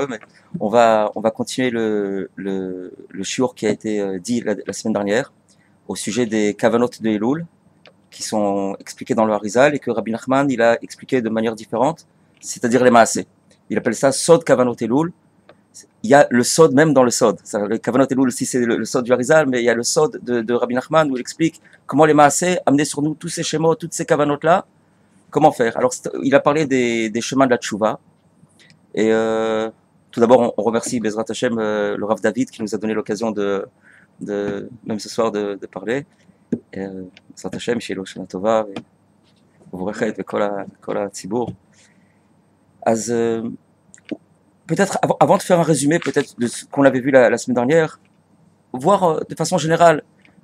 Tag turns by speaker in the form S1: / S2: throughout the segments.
S1: nombreux, mais on va continuer le shiur qui a été dit la semaine dernière au sujet des kavanot de Elul, qui sont expliqués dans le Harizal et que Rabbi Nachman il a expliqué de manière différente, c'est-à-dire les maaseh. Il appelle ça Sod Kavanot Elul. Il y a le Sod même dans le Sod. Le Kavanot Elul aussi c'est le Sod du Harizal, mais il y a le Sod de Rabbi Nachman où il explique comment les maaseh amenaient sur nous tous ces schémas, toutes ces kavanot là. Comment faire? Alors, il a parlé des chemins de la tchouva. Et tout d'abord, on remercie Bezrat Hashem, le Rav David, qui nous a donné l'occasion même ce soir, de parler. Bezrat Hashem, Shiloh Shana Tova, Vourechet, Kol HaTzibour. Peut-être, avant de faire un résumé, peut-être, de ce qu'on avait vu la semaine dernière, voir de façon générale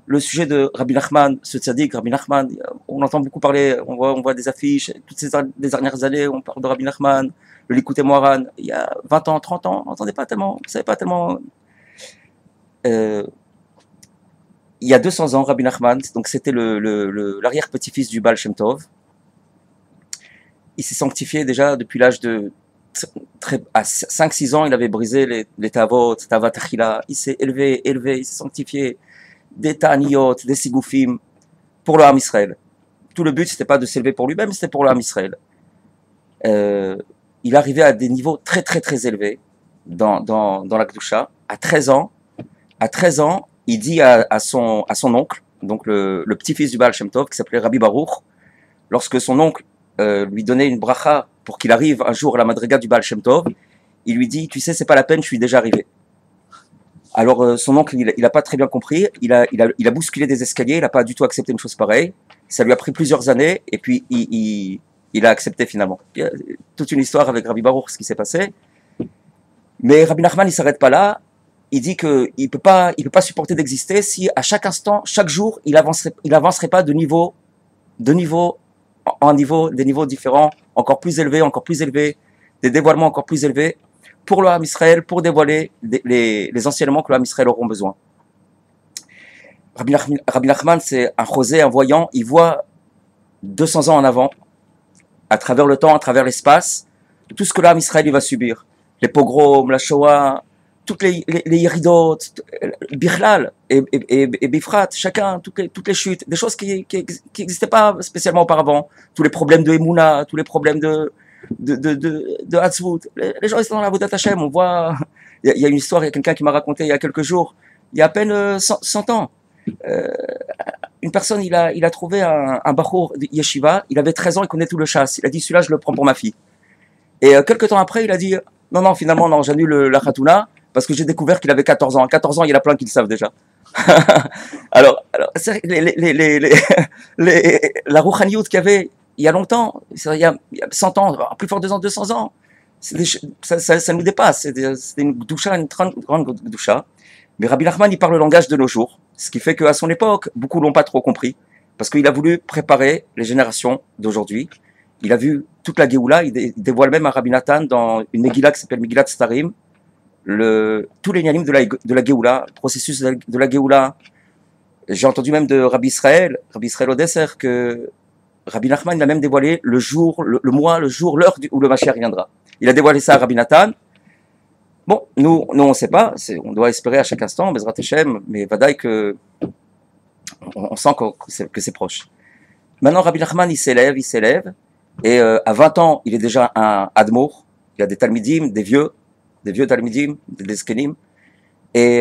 S1: le sujet de Rabbi Nachman, ce tzaddik, Rabbi Nachman, on entend beaucoup parler, on voit des affiches, toutes des dernières années, on parle de Rabbi Nachman, le Likutei Moharan, il y a 20 ans, 30 ans, on n'entendait pas tellement, on ne savait pas tellement. Il y a 200 ans, Rabbi Nachman, donc c'était l'arrière-petit-fils du Baal Shem Tov. Il s'est sanctifié déjà depuis l'âge de à 5-6 ans, il avait brisé les Tavot, Tavat Achila, il s'est élevé, il s'est sanctifié. Des ta'aniyot, des sigoufim, pour le Ham Israël. Tout le but, c'était pas de s'élever pour lui-même, c'était pour le Ham Israël. Il arrivait à des niveaux très très très élevés dans la Kedusha. À 13 ans, il dit à son oncle, donc le petit-fils du Baal Shem Tov, qui s'appelait Rabbi Baruch, lorsque son oncle lui donnait une bracha pour qu'il arrive un jour à la madriga du Baal Shem Tov, il lui dit, tu sais, c'est pas la peine, je suis déjà arrivé. Alors son oncle, il a pas très bien compris, il a bousculé des escaliers, il n'a pas du tout accepté une chose pareille. Ça lui a pris plusieurs années, et puis il a accepté finalement. Il y a toute une histoire avec Rabbi Baruch, ce qui s'est passé. Mais Rabbi Nachman, il s'arrête pas là. Il dit que il peut pas supporter d'exister si à chaque instant, chaque jour, il avancerait pas de niveau en niveau, des niveaux différents, encore plus élevés, des dévoilements encore plus élevés, pour le Ham Israël, pour dévoiler les enseignements que le Ham Israël auront besoin. Rabbi Nachman, c'est un chosé, un voyant, il voit 200 ans en avant, à travers le temps, à travers l'espace, tout ce que le Ham Israël va subir. Les pogroms, la Shoah, toutes les Yeridot, Bichlal et Bifrat, chacun, toutes les chutes, des choses qui n'existaient pas spécialement auparavant, tous les problèmes de Emouna, tous les problèmes de Hatzvut. Les gens ils sont dans la Vodat Hashem, on voit, il y a une histoire, il y a quelqu'un qui m'a raconté il y a quelques jours, il y a à peine 100 ans, une personne, il a trouvé un bachour de yeshiva, il avait 13 ans, il connaît tout le chasse, il a dit celui-là je le prends pour ma fille. Et quelques temps après, il a dit non, finalement, non, j'annule la Khatouna, parce que j'ai découvert qu'il avait 14 ans. À 14 ans, il y en a plein qui le savent déjà. alors la Rouchaniout qu'il y avait il y a longtemps, il y a 100 ans, plus fort 200 ans, ça nous dépasse. C'est une doucha, une grande doucha. Mais Rabbi Nachman, il parle le langage de nos jours, ce qui fait qu'à son époque, beaucoup l'ont pas trop compris, parce qu'il a voulu préparer les générations d'aujourd'hui. Il a vu toute la Géoula, il dévoile même à Rabbi Nathan dans une Megillah qui s'appelle Megillat Starim, tous les nianim de la Géoula, le processus de la Géoula. J'ai entendu même de Rabbi Israël Odesser, que Rabbi Nachman, il a même dévoilé le jour, le mois, le jour, l'heure où le Mashiach viendra. Il a dévoilé ça à Rabbi Nathan. Bon, nous on ne sait pas, on doit espérer à chaque instant, Bezrat Hashem, mais vadaï que on sent que c'est proche. Maintenant, Rabbi Nachman, il s'élève, et à 20 ans, il est déjà un admour, il a des talmidim, des vieux talmidim, des skenim, et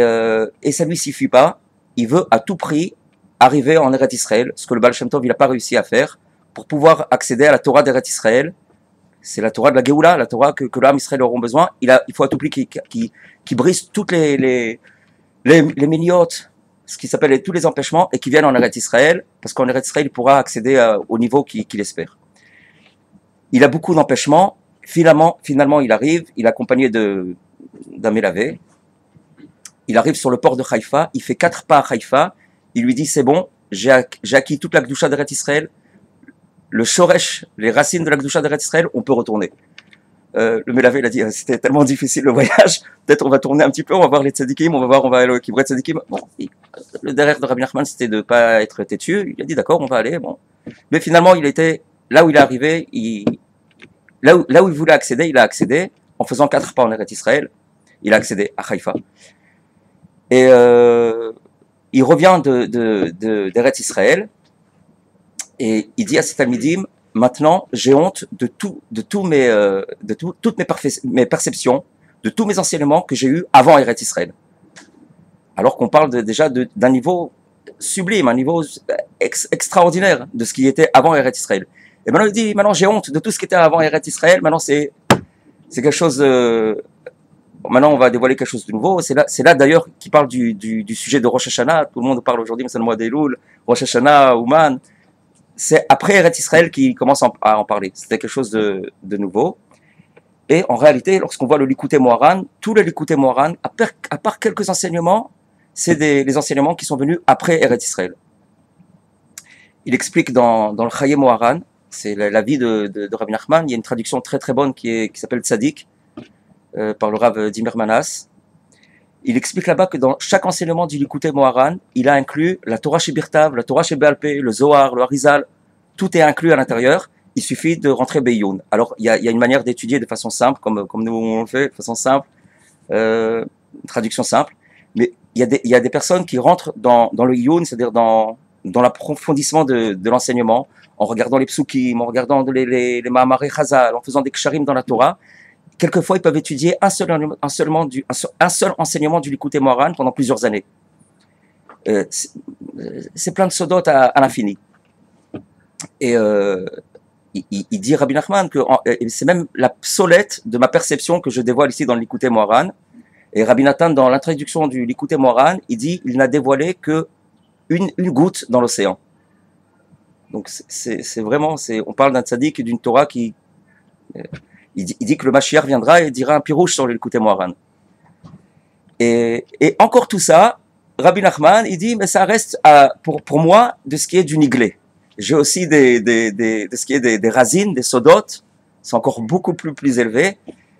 S1: ça ne lui suffit pas, il veut à tout prix arriver en Eretz Israël, ce que le Baal Shem Tov, il n'a pas réussi à faire, pour pouvoir accéder à la Torah d'Eretz Israël. C'est la Torah de la Géoula, la Torah que l'âme Israël auront besoin. Il faut à tout prix qu'il brise toutes les miniotes, ce qui s'appelle tous les empêchements, et qui viennent en Eretz Israël, parce qu'en Eretz Israël, il pourra accéder au niveau qu'il espère. Il a beaucoup d'empêchements. Finalement, il arrive, il est accompagné d'un Mélavé. Il arrive sur le port de Haïfa, il fait 4 pas à Haïfa, il lui dit c'est bon, j'ai acquis toute la Kedusha d'Eretz Israël, le Shoresh, les racines de la Kedusha d'Eretz Israël, on peut retourner. Le Mélavé, il a dit c'était tellement difficile le voyage, peut-être on va tourner un petit peu, on va voir les tzadikim, on va aller au Kibret tzadikim. Bon, le derrière de Rabbi Nachman, c'était de ne pas être têtu, il a dit d'accord, on va aller, bon. Mais finalement, il était là où il est arrivé, là où il voulait accéder, il a accédé. en faisant 4 pas en Eretz Israël. Il a accédé à Haïfa. Et il revient d'Eretz Israël et il dit à ses talmidim, maintenant j'ai honte de toutes mes perceptions, de tous mes enseignements que j'ai eus avant Eretz Israël. Alors qu'on parle déjà d'un niveau sublime, un niveau extraordinaire de ce qui était avant Eretz Israël. Et maintenant il dit, maintenant j'ai honte de tout ce qui était avant Eretz Israël, maintenant c'est quelque chose maintenant on va dévoiler quelque chose de nouveau. C'est là d'ailleurs qu'il parle du sujet de Rosh Hashanah. Tout le monde parle aujourd'hui, mais c'est le mois d'Elul, Rosh Hashanah, Ouman. C'est après Eretz Israël qu'il commence à en parler. C'était quelque chose de nouveau. Et en réalité, lorsqu'on voit le Likutei Moharan, tout le Likutei Moharan, à part quelques enseignements, c'est les enseignements qui sont venus après Eretz Israël. Il explique dans le Chayei Moharan, c'est la vie de Rabbi Nachman, il y a une traduction très très bonne qui s'appelle Tzadik, par le Rav Dimer Manas. Il explique là-bas que dans chaque enseignement du Likutei Moharan, il a inclus la Torah Shebirtav, la Torah Shebe'al Peh, le Zohar, le Harizal, tout est inclus à l'intérieur. Il suffit de rentrer Beyoun. Alors, il y a une manière d'étudier de façon simple, comme nous on le fait, de façon simple, une traduction simple. Mais il y a des personnes qui rentrent dans le Youn, c'est-à-dire dans l'approfondissement de l'enseignement, en regardant les psukim, en regardant les Mahamarei Chazal, en faisant des ksharim dans la Torah. Quelquefois, ils peuvent étudier un seul enseignement du Likutei Moharan pendant plusieurs années. C'est plein de sodot à l'infini. Et il dit Rabbi Nachman que c'est même la psolette de ma perception que je dévoile ici dans le Likutei Moharan. Et Rabbi Nathan, dans l'introduction du Likutei Moharan, il dit il n'a dévoilé que une goutte dans l'océan. Donc c'est vraiment, on parle d'un tzaddik et d'une Torah qui... Il dit que le Mashiach viendra et dira un pirouche sur le Likutei Moharan. Et encore tout ça, Rabbi Nachman, il dit, mais ça reste pour moi de ce qui est du niglé. J'ai aussi de ce qui est des racines, des sodotes, c'est encore beaucoup plus élevé.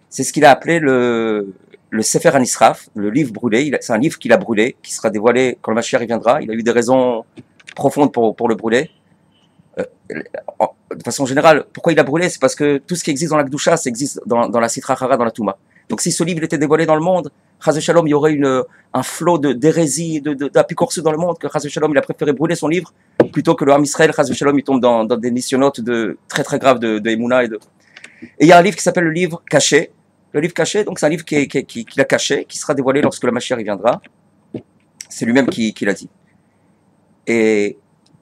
S1: C'est ce qu'il a appelé le Sefer Hanisraf, le livre brûlé. C'est un livre qu'il a brûlé, qui sera dévoilé quand le Mashiach viendra. Il a eu des raisons profondes pour le brûler. De façon générale, pourquoi il a brûlé? C'est parce que tout ce qui existe dans la Kedusha, ça existe dans la Sitra Achara, dans la Touma. Donc si ce livre était dévoilé dans le monde, Chas Shalom, il y aurait un flot d'hérésie, d'apicorsu dans le monde, que Chas Shalom, il a préféré brûler son livre, plutôt que le Ham Israël, Chas Shalom, il tombe dans des missionnotes très très graves de Emouna. Et il y a un livre qui s'appelle le livre caché. Le livre caché, donc c'est un livre qu'il a caché, qui sera dévoilé lorsque le Mashiach viendra. C'est lui-même qui l'a dit. Et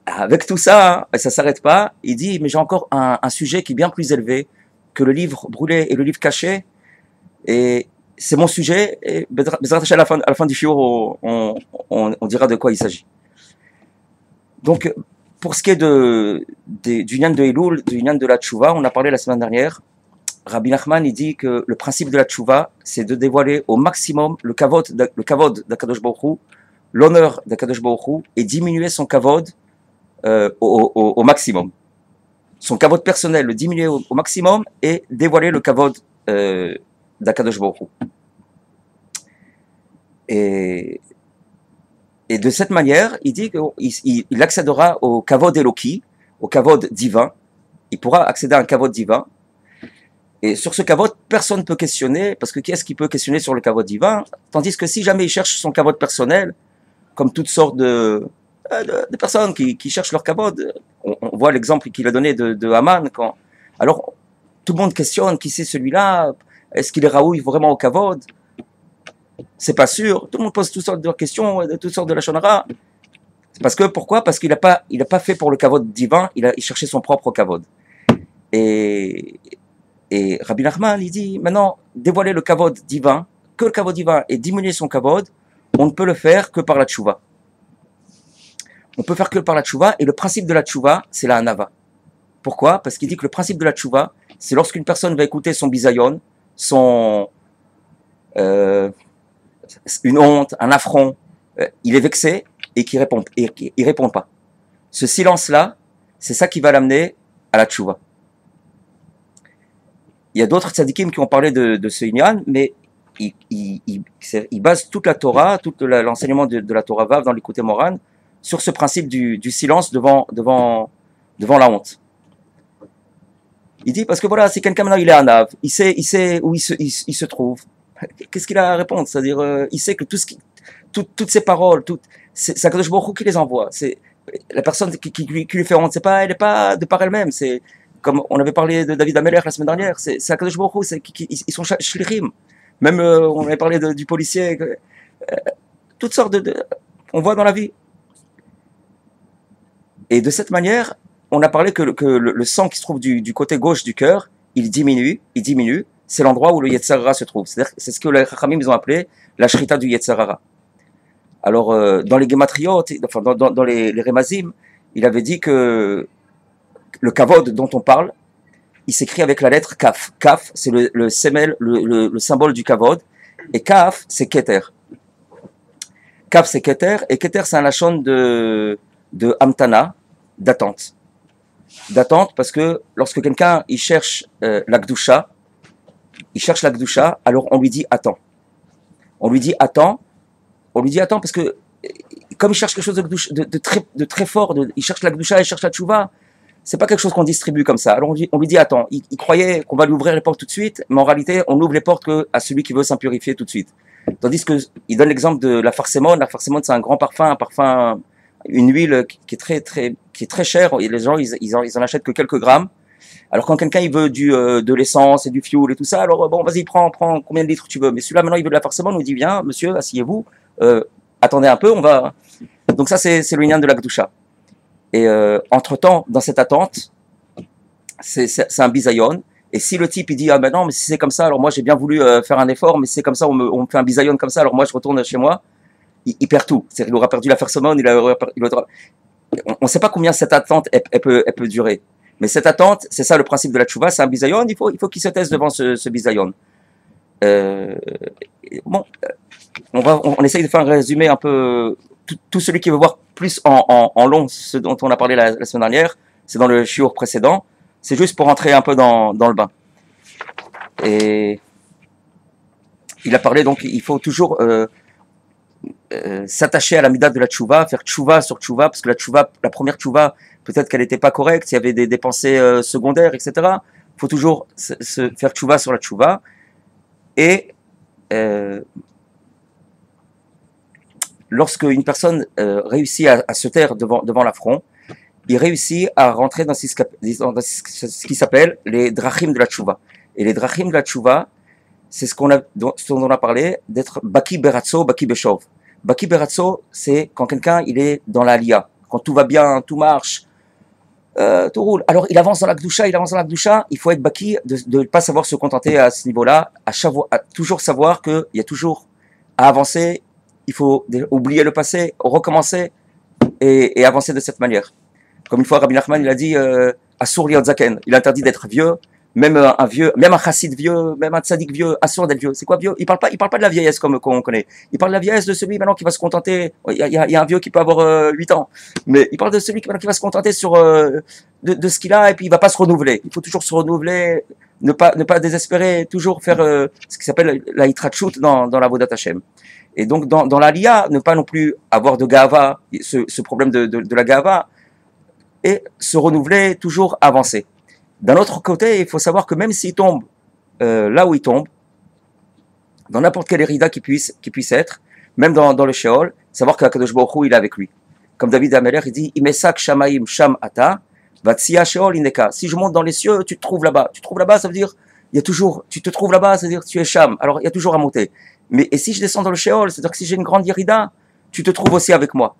S1: avec tout ça, ça s'arrête pas, il dit, mais j'ai encore un sujet qui est bien plus élevé que le livre brûlé et le livre caché, et c'est mon sujet, et à la fin du shiur, on dira de quoi il s'agit. Donc, pour ce qui est du Inyan de Elul, du Inyan de la Tchouva, on a parlé la semaine dernière, Rabbi Nachman, il dit que le principe de la Tchouva, c'est de dévoiler au maximum le kavod d'Akadosh Baruch Hu, l'honneur d'Akadosh Baruch Hu, et diminuer son kavod au maximum. Son kavod personnel, le diminuer au maximum et dévoiler le kavod d'Akadosh Baruch Hu. Et de cette manière, il dit qu'il accédera au kavod Eloki, au kavod divin. Il pourra accéder à un kavod divin. Et sur ce kavod, personne ne peut questionner, parce que qui est-ce qui peut questionner sur le kavod divin? Tandis que si jamais il cherche son kavod personnel, comme toutes sortes de personnes qui cherchent leur kavod. On voit l'exemple qu'il a donné de Haman. Alors, tout le monde questionne, qui c'est celui-là? Est-ce qu'il est raoui vraiment au kavod? C'est pas sûr. Tout le monde pose toutes sortes de questions, toutes sortes de lachon hara. Pourquoi? Parce qu'il n'a pas fait pour le kavod divin, il cherchait son propre kavod. Et Rabbi Nachman, il dit, maintenant, dévoiler le kavod divin, que le kavod divin, et diminuer son kavod, on ne peut le faire que par la tchouva. On peut faire que par la tchouva, et le principe de la tchouva, c'est la hanava. Pourquoi? Parce qu'il dit que le principe de la tchouva, c'est lorsqu'une personne va écouter son bisayon, une honte, un affront, il est vexé et qu'il répond pas. Ce silence-là, c'est ça qui va l'amener à la tchouva. Il y a d'autres tzadikim qui ont parlé de ce inyan, mais il base toute la Torah, tout l'enseignement de la Torah Vav dans l'Likutei Moharan sur ce principe du silence devant la honte. Il dit parce que voilà, si quelqu'un maintenant il est un ave, il sait où il se trouve. Qu'est-ce qu'il a à répondre? C'est-à-dire, il sait que toutes ces paroles, c'est Akadosh Baruch Hu qui les envoie. C'est la personne qui lui fait rendre, elle n'est pas de par elle-même. C'est comme on avait parlé de David Ameller la semaine dernière. C'est Akadosh Baruch Hu, ils sont shlichim. Même on avait parlé du policier. Toutes sortes on voit dans la vie. Et de cette manière, on a parlé que le sang qui se trouve du côté gauche du cœur, il diminue. C'est l'endroit où le Yetzer Hara se trouve. C'est ce que les Chachamim ils ont appelé la shrita du Yetzer Hara. Alors, dans les Gematriot, enfin dans les Remazim, il avait dit que le kavod dont on parle, il s'écrit avec la lettre kaf. Kaf, c'est le symbole du kavod, et kaf, c'est keter. Kaf, c'est keter, et keter, c'est un lachon de amtana, d'attente. D'attente, parce que lorsque quelqu'un il cherche la gdusha, alors on lui dit attends. On lui dit attends parce que comme il cherche quelque chose de très fort, il cherche la gdusha, il cherche la tchouva, c'est pas quelque chose qu'on distribue comme ça. Alors on lui dit attends. Il croyait qu'on va lui ouvrir les portes tout de suite, mais en réalité on ouvre les portes que à celui qui veut s'impurifier tout de suite. Tandis que il donne l'exemple de la farsémone. La farsémone c'est un grand parfum, une huile qui est très chère. Et les gens ils en achètent que quelques grammes. Alors quand quelqu'un il veut de l'essence et du fioul et tout ça, alors bon vas-y prends combien de litres tu veux. Mais celui-là maintenant il veut de la farsémone, on lui dit viens monsieur asseyez-vous, attendez un peu, on va. Donc ça c'est le lien de la gdusha. Et entre-temps, dans cette attente, c'est un bisayon. Et si le type il dit ah ben non mais si c'est comme ça, alors moi j'ai bien voulu faire un effort, mais c'est comme ça on me fait un bisayon comme ça, alors moi je retourne chez moi, il perd tout. C'est-à-dire qu'il aura perdu la farsemone, on ne sait pas combien cette attente elle peut durer. Mais cette attente, c'est ça le principe de la tchouva, c'est un bisayon. Il faut qu'il se taise devant ce bisayon. Bon, on essaye de faire un résumé un peu. Tout celui qui veut voir plus en long ce dont on a parlé la semaine dernière, c'est dans le shiur précédent. C'est juste pour rentrer un peu dans le bain. Et il a parlé donc il faut toujours s'attacher à la mida de la tchouva, faire tchouva sur tchouva, parce que la première tchouva, peut-être qu'elle n'était pas correcte, il y avait des pensées secondaires, etc. Il faut toujours se faire tchouva sur la tchouva. Et lorsque une personne réussit à se taire devant l'affront, il réussit à rentrer dans ce qui s'appelle les drachim de la tchouva. Et les drachim de la tchouva, c'est ce dont on a parlé, d'être baki beratzo, baki beshov. Baki beratzo, c'est quand quelqu'un il est dans l'aliyah, quand tout va bien, tout marche, tout roule. Alors il avance dans la gdusha, il faut être baki, de ne pas savoir se contenter à ce niveau-là, à toujours savoir qu'il y a toujours à avancer, il faut oublier le passé, recommencer et avancer de cette manière. Comme une fois Rabbi Nachman il a dit Asur liot zaken, il interdit d'être vieux, même un vieux, même un chassid vieux, même un tzaddik vieux, asur d'être vieux. C'est quoi vieux? Il parle pas de la vieillesse comme on connaît. Il parle de la vieillesse de celui maintenant qui va se contenter. Il y a un vieux qui peut avoir 8 ans, mais il parle de celui qui va se contenter sur de ce qu'il a et puis il va pas se renouveler. Il faut toujours se renouveler, ne pas désespérer, toujours faire ce qui s'appelle la hitrachut dans la vodat Hashem. Et donc dans l'aliyah, ne pas non plus avoir de gava, ce problème de la gava, et se renouveler, toujours avancer. D'un autre côté, il faut savoir que même s'il tombe là où il tombe, dans n'importe quelle érida qui puisse être, même dans le Sheol, savoir que Akadosh Baruch Hu, il est avec lui. Comme David Ameller, il dit Imesak Shamaim Sham Ata, Vatsia Sheol Ineka. Si je monte dans les cieux, tu te trouves là-bas. Tu te trouves là-bas, ça veut dire tu te trouves là-bas, ça veut dire tu es Sham. Alors il y a toujours à monter. Et si je descends dans le Sheol, c'est-à-dire que si j'ai une grande érida, tu te trouves aussi avec moi.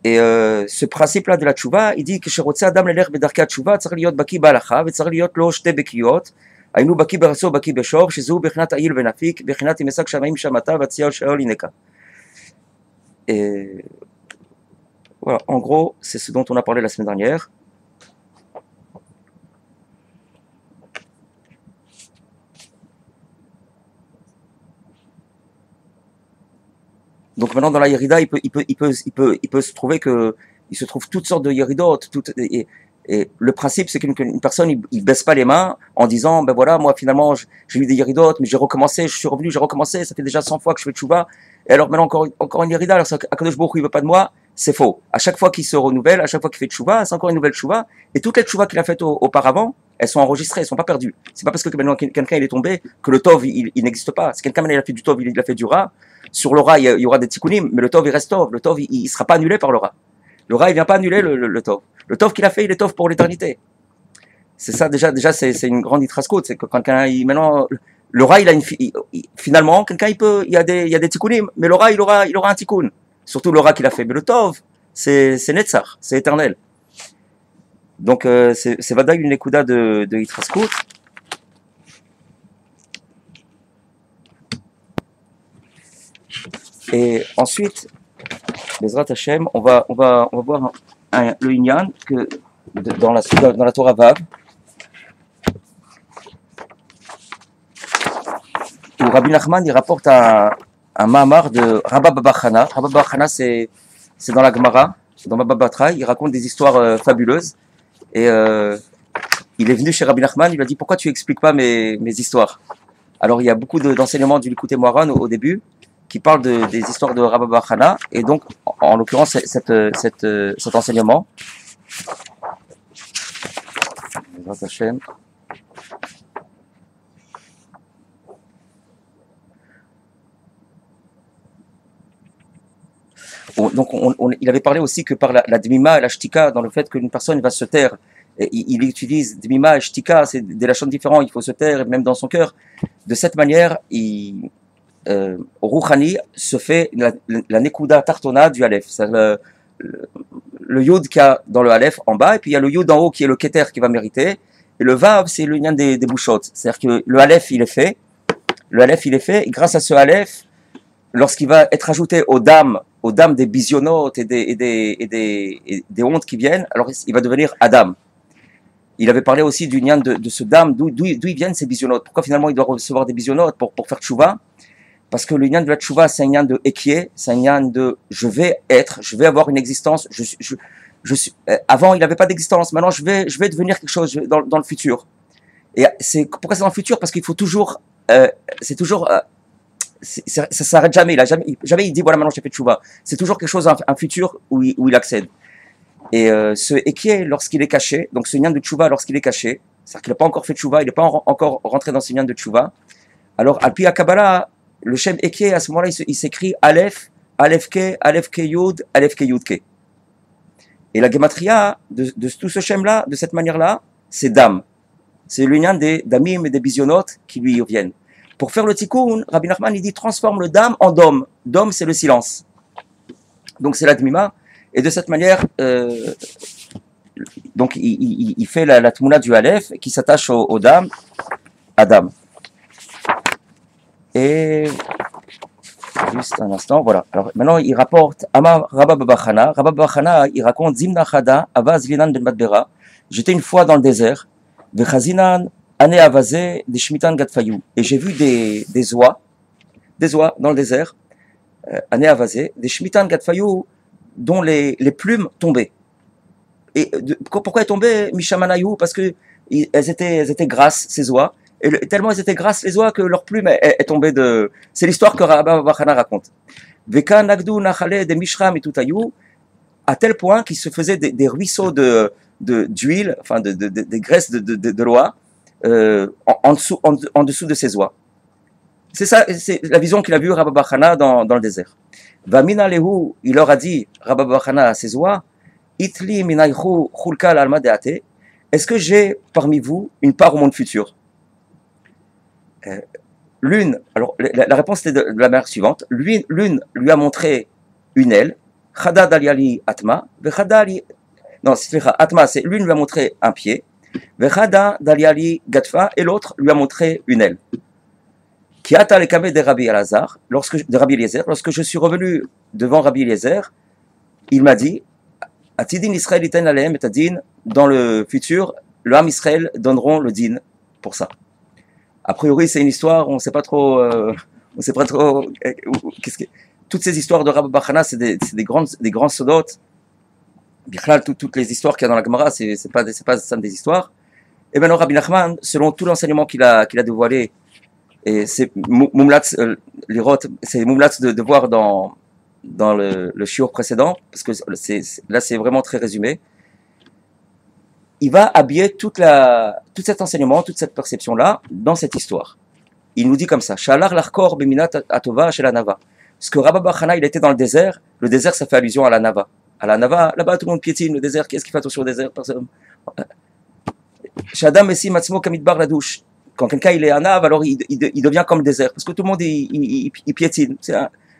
S1: Et ce principe-là de la tchouva, il dit que כשרוצה אדם ללך בדרכי התשובה צריך להיות בקיא בהלכה וצריך להיות לו שתי בקיאות, היינו בקיא ברצו בקיא בשור, שזהו בחינת העיל ונפיק, בחינת ימסק שמיים שמתה והציע שאול ינקה. Et voilà, en gros, c'est ce dont on a parlé la semaine dernière. Donc maintenant dans la Yerida, il peut se trouver que il se trouve toutes sortes de Yeridot, et le principe c'est qu'une personne il baisse pas les mains en disant ben voilà moi finalement j'ai eu des Yeridot mais j'ai recommencé, je suis revenu, j'ai recommencé, ça fait déjà 100 fois que je fais tchouva et alors maintenant encore une Yerida, alors Akadosh Baruch Hu il veut pas de moi, c'est faux. À chaque fois qu'il se renouvelle, à chaque fois qu'il fait tchouva, c'est encore une nouvelle tchouva. Et toutes les tchouvas qu'il a faites auparavant, elles sont enregistrées, elles sont pas perdues. C'est pas parce que maintenant quelqu'un il est tombé que le tov il n'existe pas. Si quelqu'un il a fait du tov, il a fait du ra, sur le ra il y aura des tikkunim, mais le tov il reste tov. Le tov il sera pas annulé par le ra. Le ra il vient pas annuler le tov. Le tov qu'il a fait, il est tov pour l'éternité. C'est ça déjà c'est une grande itraskout, c'est que quand quelqu'un maintenant le ra il a finalement quelqu'un il y a des tikkunim, mais le ra il aura un tikkun. Surtout le ra qu'il a fait, mais le tov c'est netzach, c'est éternel. Donc c'est vadaï une écouda de Yitraskout. Et ensuite, Bezrat Hashem, on va voir le Inyan que dans la Torah Vav, où Rabbi Nachman il rapporte un Mahamar de Rabba Baba Chana. Rabba Baba Chana c'est dans la Gemara, dans Baba Batra, il raconte des histoires fabuleuses. Et il est venu chez Rabbi Nachman, il lui a dit pourquoi tu expliques pas mes histoires. Alors il y a beaucoup d'enseignements du Likutei Moharan au début qui parlent des histoires de Rabba Bar Chana, et donc en l'occurrence cet enseignement. Donc il avait parlé aussi que par la dmima et la shtika, dans le fait qu'une personne va se taire, il utilise dmima et shtika, c'est des lachons différents, il faut se taire, même dans son cœur. De cette manière, Rouhani se fait la nekuda tartona du Aleph, c'est le yud qu'il y a dans le Aleph en bas, et puis il y a le yud en haut qui est le keter qui va mériter, et le vav c'est le lien des bouchottes, c'est-à-dire que le Aleph il est fait, et grâce à ce Aleph, lorsqu'il va être ajouté aux dames des bisionotes et des hontes qui viennent, alors il va devenir Adam. Il avait parlé aussi du lien de ce dame, d'où ils viennent ces bisionotes. Pourquoi finalement il doit recevoir des bisionotes pour faire tchouva? Parce que le lien de la tchouva, c'est un lien de ekie, c'est un lien de je vais avoir une existence. Avant, il n'avait pas d'existence. Maintenant, je vais devenir quelque chose dans le futur. Et pourquoi c'est dans le futur? Parce qu'il faut toujours, ça s'arrête jamais. Jamais il dit voilà maintenant j'ai fait tchouva. C'est toujours quelque chose, un futur où il accède. Et ce ekie, lorsqu'il est caché, donc ce lien de tchouva lorsqu'il est caché, c'est-à-dire qu'il n'a pas encore fait tchouva, il n'est pas encore rentré dans ce lien de tchouva. Alors Alpi Kabbalah, le Shem Ekie, à ce moment-là, il s'écrit Aleph, Aleph Ke Yud, Aleph Ke Yud Ke. Et la Gematria de tout ce Shem-là, de cette manière-là, c'est Dam. C'est l'union des Damim et des Bisionotes qui lui reviennent. Pour faire le Tikkun, Rabbi Nachman, il dit transforme le Dam en Dom. Dom, c'est le silence. Donc c'est la Dmima. Et de cette manière, donc il fait la Tmouna du Aleph qui s'attache au Dam, Adam. Et juste un instant, voilà. Alors maintenant, il rapporte Amar Rabba Baba Chana. Rabba Baba Chana, il raconte Zimna Chada, Avaz Linan ben Madbera. J'étais une fois dans le désert, Vechazinan, Ane Avazé, des Shmitan Gatfayou. Et j'ai vu des oies dans le désert, Ane Avazé, des Shmitan Gatfayou, dont les plumes tombaient. Et pourquoi elles tombaient, Mishamanayou? Parce que elles étaient grasses, ces oies. Et tellement elles étaient grasses les oies que leur plume est tombée de. C'est l'histoire que Rabba Bachana raconte. Veka Nagdu Nachale de Mishram et Tutayou, à tel point qu'il se faisait des ruisseaux d'huile, enfin des graisses de l'oie, en dessous de ces oies. C'est ça, c'est la vision qu'il a vue Rabba Bachana dans le désert. Vamina Lehu, il leur a dit, Rabba Bachana à ses oies, Itli minaychu chulkal alma deate, est-ce que j'ai parmi vous une part au monde futur? L'une, alors la réponse était de la manière suivante, l'une lui a montré une aile, Chada daliali atma, vechadali, non, c'est atma, c'est l'une lui a montré un pied, vechada daliali gatfa, et l'autre lui a montré une aile. Kiata le kamé de Rabbi Elazar, de Rabbi Eliezer, lorsque je suis revenu devant Rabbi Eliezer, il m'a dit, Atidin Israël iten aleem et adin, dans le futur, le Ham Israël donneront le din pour ça. A priori, c'est une histoire, on ne sait pas trop, toutes ces histoires de Rabba Bachana, c'est des grands sodotes. Bichlal, toutes les histoires qu'il y a dans la Gemara, c'est pas des histoires. Et maintenant, Rabbi Nachman, selon tout l'enseignement qu'il a dévoilé, et c'est Mumlatz, c'est Mumlatz de voir dans le shiur précédent, parce que là c'est vraiment très résumé. Il va habiller tout cet enseignement, toute cette perception-là dans cette histoire. Il nous dit comme ça, Shalar l'arkor beminat atova shel nava. Parce que Rabba bar Chana, il était dans le désert ça fait allusion à la Nava. À la Nava, là-bas tout le monde piétine le désert, qu'est-ce qui fait attention au désert? Personne. Shadam Messi Matsmo Kamidbar la douche. Quand quelqu'un il est à Nav, alors il devient comme le désert, parce que tout le monde il piétine.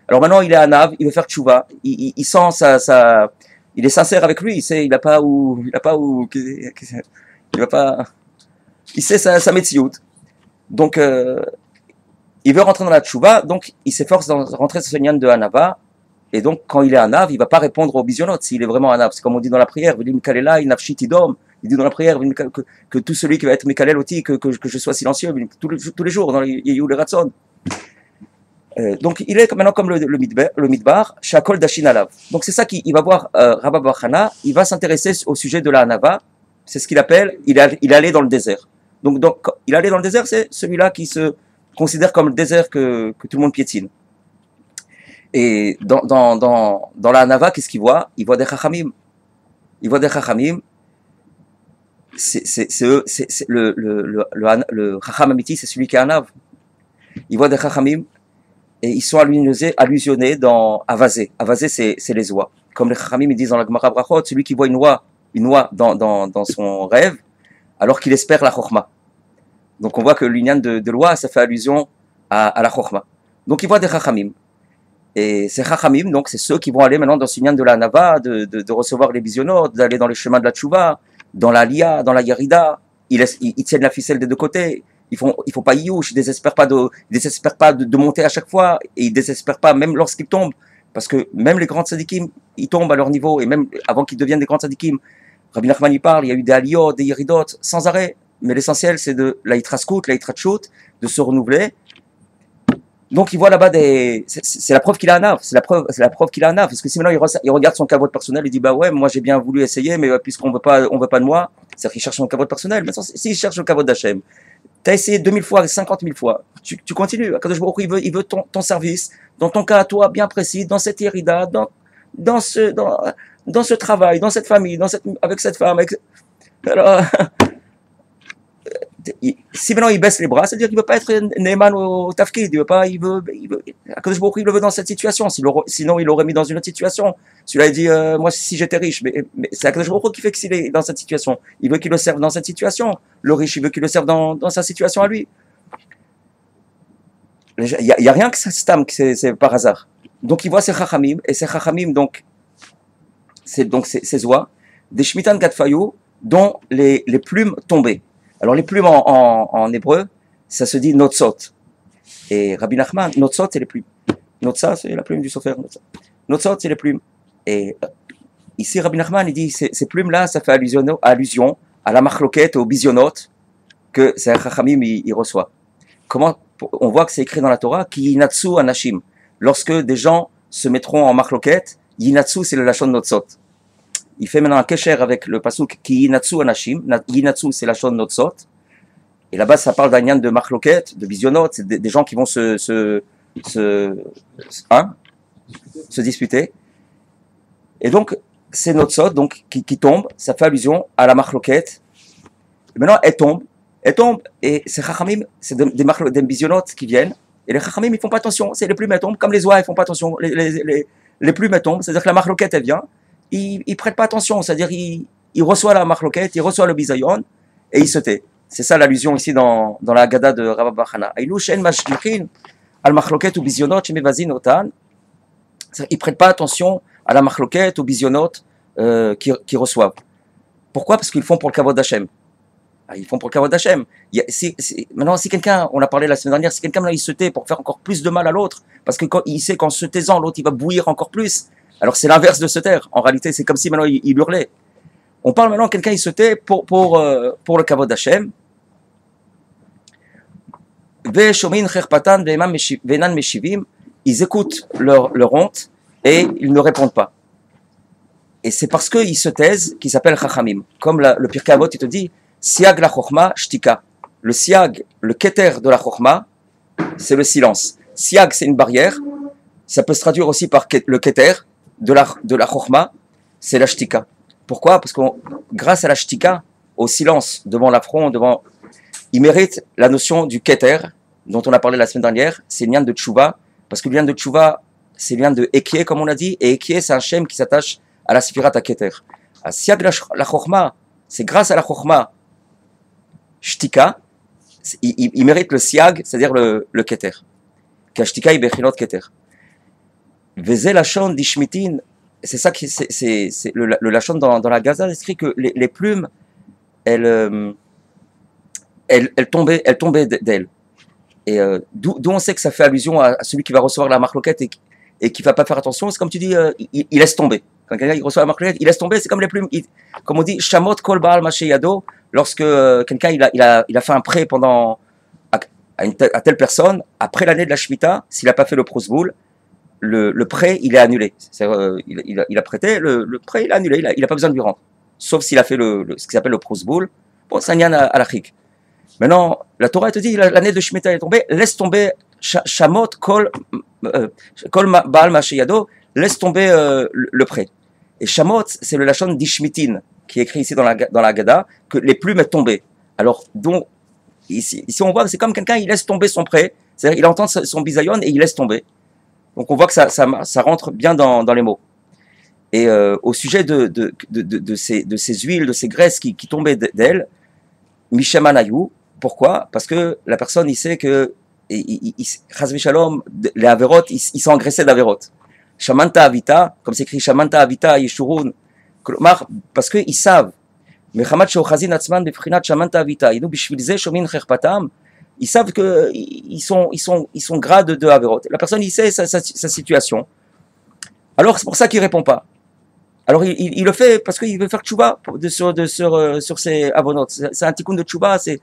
S1: Alors maintenant il est à Nav, il veut faire tchouva, il sent il est sincère avec lui, il sait, il va pas, il sait sa métiout. Donc il veut rentrer dans la tchouva, donc il s'efforce de rentrer sur ce nian de Hanava, et donc quand il est à Nav, il va pas répondre aux bisionotes s'il est vraiment à Nav. C'est comme on dit dans la prière, il dit dans la prière que tout celui qui va être Mekalel Oti, que je sois silencieux tous les jours dans les Yehou le Ratson. Donc il est maintenant comme le Midbar, Shakol Dashin Alav. Donc c'est ça qu'il va voir Rabba bar Chana, il va s'intéresser au sujet de la Hanava, c'est ce qu'il appelle, il est allé dans le désert. Donc il est allé dans le désert, c'est celui-là qui se considère comme le désert que tout le monde piétine. Et dans la Hanava, qu'est-ce qu'il voit? Il voit des Chachamim. Il voit des Chachamim. C'est le Chacham Amiti, c'est celui qui est Hanav. Il voit des Chachamim et ils sont allusionnés dans Avazé. Avazé, c'est les oies. Comme les Chachamim ils disent dans la Gemara Brachot, celui qui voit une oie dans son rêve, alors qu'il espère la Chokhmah. Donc on voit que l'union de l'oie, ça fait allusion à la Chokhmah. Donc il voit des Chachamim. Et ces Chachamim, donc c'est ceux qui vont aller maintenant dans ce union de la Nava, de recevoir les visionnaires, d'aller dans les chemins de la Tchouva, dans la Lia, dans la Yarida. Ils tiennent la ficelle des deux côtés. Ils font pas youch, ils désespèrent pas de monter à chaque fois, et ils désespèrent pas même lorsqu'ils tombent, parce que même les grands tzadikim, ils tombent à leur niveau, et même avant qu'ils deviennent des grands tzadikim, Rabbi Nachman y parle, il y a eu des aliyot, des yeridot, sans arrêt, mais l'essentiel c'est de la yitraskut, la yitratchut, de se renouveler. Donc il voit là-bas c'est la preuve qu'il a un ave, c'est la preuve qu'il a un ave, parce que si maintenant il regarde son kavod personnel, il dit bah ouais, moi j'ai bien voulu essayer, mais puisqu'on veut pas de moi, c'est-à-dire qu'il cherche son kavod personnel, mais s'il cherche le kavod d'Hachem, t'as essayé 2000 fois, 50 000 fois, tu continues. Akadosh Baruch Hu, il veut ton service, dans ton cas à toi bien précis, dans cette hérida, dans ce travail, dans cette famille, avec cette femme. Alors, si maintenant il baisse les bras, c'est-à-dire qu'il ne veut pas être Neyman au Tafkid, Akadosh Baruch Hu, il le veut dans cette situation, sinon il l'aurait mis dans une autre situation. Celui-là il dit, moi si j'étais riche, mais c'est Akadosh Baruch Hu qui fait qu'il est dans cette situation. Il veut qu'il le serve dans cette situation. Le riche, il veut qu'il le serve dans sa situation à lui. Il n'y a rien que c'est par hasard. Donc il voit ces Chachamim, et ces Chachamim, donc ces oies, des Shmitan Gadfayou, dont les plumes tombaient. Alors les plumes en hébreu, ça se dit Notzot. Et Rabbi Nachman, Notzot c'est les plumes. Notza c'est la plume du Sofer. Notzot c'est les plumes. Et ici Rabbi Nachman il dit ces plumes-là, ça fait allusion à la machloket, aux bisionotes que ces Chachamim il reçoit. Comment on voit que c'est écrit dans la Torah, ki yinatsu anashim. Lorsque des gens se mettront en machloket, yinatsu c'est le lachon Notzot. Il fait maintenant un kesher avec le pasuk ki yinatsu anashim. Yinatsu c'est la lachon Notzot. Et là-bas ça parle d'un yan de machloket, de bisionotes, c'est des gens qui vont se disputer. Et donc ces Notzot donc qui tombent, ça fait allusion à la machloket. Et maintenant elles tombent, et ces Chachamim, c'est des bisionotes qui viennent, et les Chachamim, ils font pas attention, c'est les plumes, elles tombent, comme les oies, ils font pas attention, les plumes, elles tombent, c'est-à-dire que la marloquette, elle vient, ils prêtent pas attention, c'est-à-dire, il reçoit la marloquette, il reçoit le bisayon, et il se tait. C'est ça l'allusion ici dans la Haggadah de Rabba bar Chana. Aïlou shen mashlichin al marloquette ou bisionot, shemevazin otan, ils prêtent pas attention à la marloquette ou bisionot qui reçoivent. Pourquoi? Parce qu'ils font pour le kavod d'Hachem. Ils font pour le kavod d'Hachem. Maintenant, si quelqu'un, on l'a parlé la semaine dernière, si quelqu'un il se tait pour faire encore plus de mal à l'autre, parce que il sait qu'en se taisant, l'autre il va bouillir encore plus. Alors c'est l'inverse de se taire. En réalité, c'est comme si maintenant il hurlait. On parle maintenant quelqu'un il se tait pour le kavod d'Hachem. Ils écoutent leur honte et ils ne répondent pas. Et c'est parce qu'ils se taisent qu'ils s'appellent Chachamim. Comme le Pirkei Avot, il te dit Siag la Chochma, Shtika. Le siag, le keter de la Chochma, c'est le silence. Siag, c'est une barrière. Ça peut se traduire aussi par le keter de la chorma, c'est la shtika. Pourquoi? Parce que grâce à la shtika, au silence devant l'affront, il mérite la notion du keter, dont on a parlé la semaine dernière, c'est le lien de tchouva, parce que le lien de tchouva, c'est le lien de Ekie, comme on a dit, et Ekie, c'est un shem qui s'attache à la Sfirat à Keter. À Siag la Chochma, c'est grâce à la Chochma, Shtika, il mérite le Siag, c'est-à-dire le Keter. Kashtika, il bechinot Keter. Veze Lachon d'Ishmitin, c'est ça qui, c'est le Lachon dans la Gaza, écrit que les plumes, elles tombaient d'elle. Et d'où on sait que ça fait allusion à celui qui va recevoir la marloquette et qui va pas faire attention, c'est comme tu dis, il laisse tomber. Quand quelqu'un reçoit la marloquette, il laisse tomber, c'est comme les plumes. Comme on dit, Shamot kol baal maché yado, lorsque quelqu'un il a fait un prêt pendant à telle personne, après l'année de la Shemitah, s'il n'a pas fait le prosboul, le prêt il est annulé. Il a prêté, le prêt il est annulé, il n'a pas besoin de lui rendre. Sauf s'il a fait ce qui s'appelle le prosboul. Bon, c'est un yan à la chik. Maintenant, la Torah te dit, l'année de Shemitah est tombée, laisse tomber Shamot kol baal maché yado, laisse tomber le prêt. Et Shamot, c'est le lachon d'Ishmitin, qui est écrit ici dans la Gada, que les plumes est tombées. Alors, donc, ici on voit que c'est comme quelqu'un, il laisse tomber son prêt, c'est-à-dire il entend son bisayon et il laisse tomber. Donc on voit que ça rentre bien dans les mots. Et au sujet de ces huiles, de ces graisses qui tombaient d'elle, Mishamanayou, pourquoi? Parce que la personne, il sait que, Chazvi Shalom, les Averot, ils sont engraissés d'Averot. Shamanta Avita, comme c'est écrit Shamanta Avita Yeshurun, parce qu'ils savent. Ils savent qu'ils sont grades de Averot. La personne, il sait sa situation. Alors, c'est pour ça qu'il ne répond pas. Alors, il le fait parce qu'il veut faire tchouba sur ses avonotes. C'est un tikkun de tchouba, c'est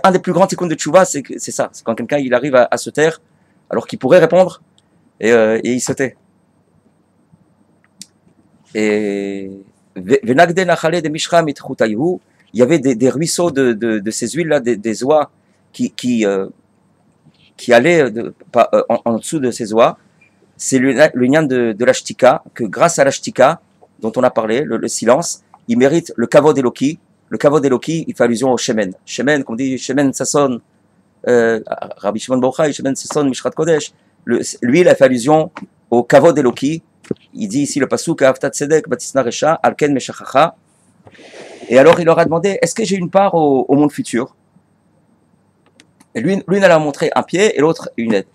S1: un des plus grands tikkuns de tchouba, c'est ça. C'est quand quelqu'un il arrive à se taire, alors qu'il pourrait répondre, et il se tait. Et il y avait des ruisseaux de ces huiles-là, des oies qui allaient en dessous de ces oies. C'est le lien de la shtika, que grâce à la shtika, dont on a parlé, le silence, il mérite le kavod eloki. Le kavod eloki, il fait allusion au shemen. Shemen, comme on dit, shemen sasson, Rabbi Shimon Bar Yochai, shemen sasson mishrat kodesh. Lui, il a fait allusion au kavod eloki. Il dit ici le pasuk Avtat Tzedek Batisna Resha Alken Meshachacha. Et alors il leur a demandé, est-ce que j'ai une part au monde futur? Et l'une elle a montré un pied et l'autre une aide.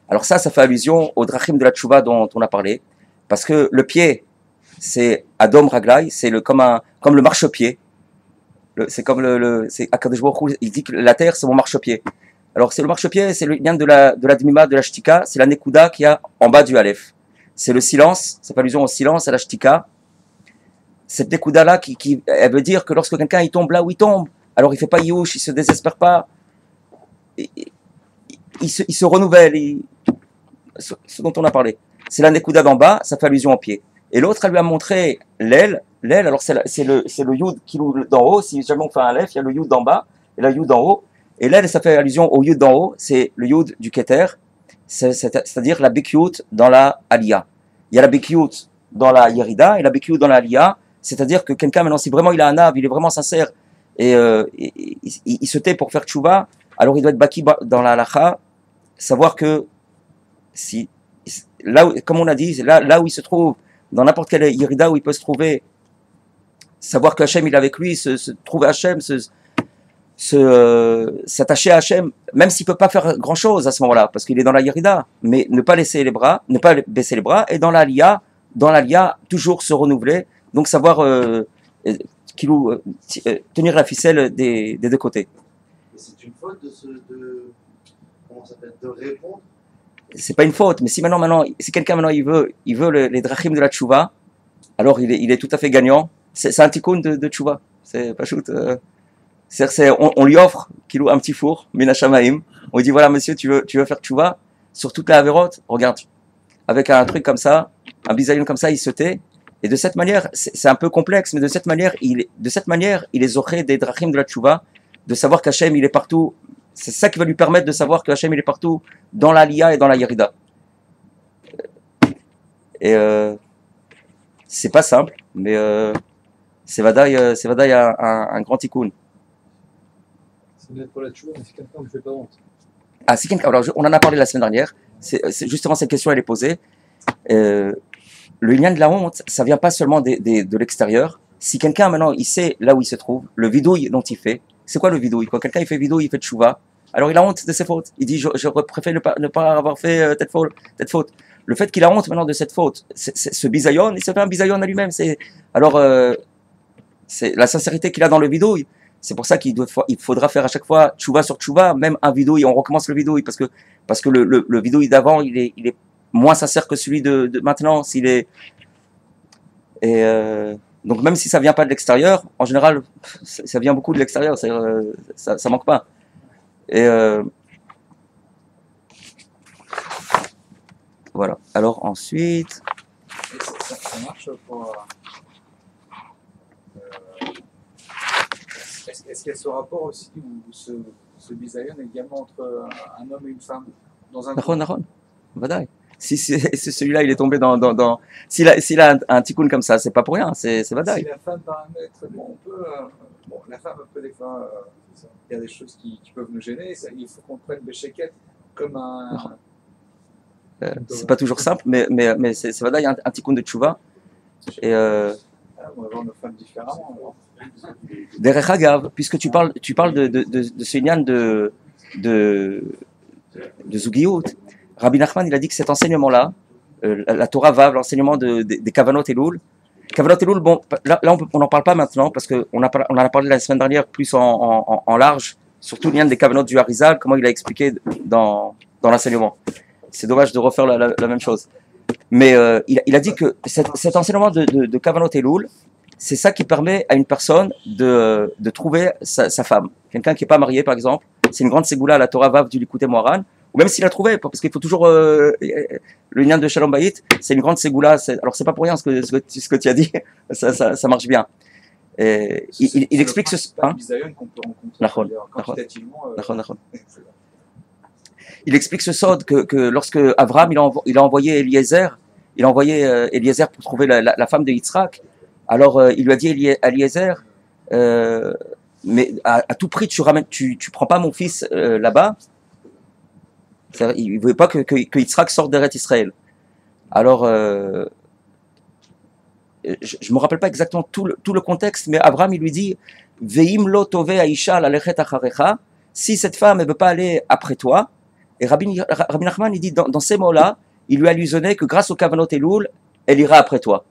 S1: Alors ça fait allusion au drachim de la tchouva dont on a parlé, parce que le pied c'est Adom Raglai, c'est comme le marchepied. C'est comme c'est Akadosh Baruch Hu, il dit que la terre c'est mon marchepied. Alors c'est le marchepied, c'est le lien de la dmima, de la shtika, c'est la nekuda qui a en bas du aleph. C'est le silence, ça fait allusion au silence, à la shtika. Cette nekuda là elle veut dire que lorsque quelqu'un il tombe là où il tombe, alors il fait pas youch, il se désespère pas, il se renouvelle, ce dont on a parlé. C'est la nekuda d'en bas, ça fait allusion au pied. Et l'autre, elle lui a montré l'aile, alors c'est le yud qui loue d'en haut, si jamais on fait un lef, il y a le yud d'en bas et la yud d'en haut. Et l'aile, ça fait allusion au yud d'en haut, c'est le yud du keter, c'est-à-dire la bikyut dans la aliyah. Il y a la bikyut dans la yerida et la bikyut dans la aliyah, c'est-à-dire que quelqu'un maintenant, si vraiment il a un ave, il est vraiment sincère et il se tait pour faire tchouva, alors il doit être baki dans la halacha, savoir que si là où, comme on a dit, là où il se trouve, dans n'importe quelle yerida où il peut se trouver, savoir que Hachem il est avec lui, se trouver Hachem, s'attacher à Hachem, même s'il peut pas faire grand chose à ce moment-là, parce qu'il est dans la yerida, mais ne pas baisser les bras, et dans l'aliyah, toujours se renouveler, donc savoir tenir la ficelle des deux côtés.
S2: C'est une faute comment ça s'appelle, de répondre.
S1: C'est pas une faute, mais si quelqu'un maintenant il veut les drachim de la tchouva, alors il est tout à fait gagnant. C'est un tikkun de tchouva. C'est pas shoot. On lui offre un petit four, minashamaim. On lui dit voilà monsieur, tu veux faire tchouva sur toute la avérote, regarde, avec un truc comme ça, un bisayon comme ça, il se tait. Et de cette manière, c'est un peu complexe, mais de cette manière, il est zoré des drachim de la tchouva, de savoir qu'Hachem il est partout. C'est ça qui va lui permettre de savoir que Hachem il est partout dans l'Aliyah et dans la Yerida. Et c'est pas simple, mais c'est Vadaï un grand tikkun.
S3: C'est net pour la tchouva, mais c'est quelqu'un qui ne fait pas honte.
S1: Ah, si quelqu'un, alors on en a parlé la semaine dernière. C'est justement cette question, elle est posée. Le lien de la honte, ça vient pas seulement de l'extérieur. Si quelqu'un maintenant, il sait là où il se trouve, le vidouille dont il fait, c'est quoi le vidouille? Quand quelqu'un il fait vidouille, il fait tchouva, alors il a honte de ses fautes. Il dit, je préfère ne pas avoir fait telle faute. Le fait qu'il a honte maintenant de cette faute, ce bisayon, il se fait un bisayon à lui-même. Alors, c'est la sincérité qu'il a dans le vidouille. C'est pour ça il faudra faire à chaque fois tchouva sur tchouva, même un vidouille, on recommence le vidouille, parce que le vidouille d'avant, il est moins sincère que celui de maintenant. Et donc même si ça vient pas de l'extérieur, en général, ça vient beaucoup de l'extérieur, ça manque pas. Et voilà. Alors ensuite,
S3: Et ça marche pour. Est-ce qu'il y a ce rapport aussi, ou ce bisayon également entre un homme et une femme dans un
S1: Nahon, Vadaï. Si celui-là il est tombé s'il a un tikkun comme ça, c'est pas pour rien, c'est Vadaï.
S3: Si la femme paramètre, bon, la femme peut des fois, il y a des choses qui peuvent nous gêner, il faut qu'on prenne Béchéquette comme un.
S1: C'est pas toujours simple, mais c'est Vadaï un tikkun de tchouva. Et
S3: On va voir nos femmes différemment. Alors.
S1: Derech Agav, puisque tu parles de ce lien de Zugiyut, Rabbi Nachman, il a dit que cet enseignement-là, la Torah Vav, l'enseignement des Kavanot Elul, bon, là on n'en parle pas maintenant, parce qu'on en a parlé la semaine dernière plus en large, surtout le lien des Kavanot du Harizal, comment il a expliqué dans l'enseignement. C'est dommage de refaire la même chose. Mais il a dit que cet enseignement de Kavanot Elul, c'est ça qui permet à une personne de trouver sa femme. Quelqu'un qui n'est pas marié, par exemple, c'est une grande ségoula à la Torah Vav du Likutei Moharan, ou même s'il a trouvé, parce qu'il faut toujours le lien de Shalom Bayit, c'est une grande ségoula. Alors c'est pas pour rien ce que tu as dit, ça marche bien. Et il explique ce.
S3: Hein? Qu'on peut rencontrer quantitativement.
S1: Il explique ce sod que lorsque Abraham il a envoyé Eliezer, Eliezer pour trouver la femme de Yitzhak. Alors il lui a dit Eliezer, mais à tout prix tu prends pas mon fils là-bas. Il ne voulait pas que Yitzhak sorte d'Eretz Israël. Alors je me rappelle pas exactement tout le contexte, mais Abraham il lui dit Veim lo tove aisha lalechet acharecha, si cette femme ne veut pas aller après toi. Et Rabbi Nachman il dit dans ces mots-là, il lui a allusionné que grâce au Kavanot Elul, elle ira après toi.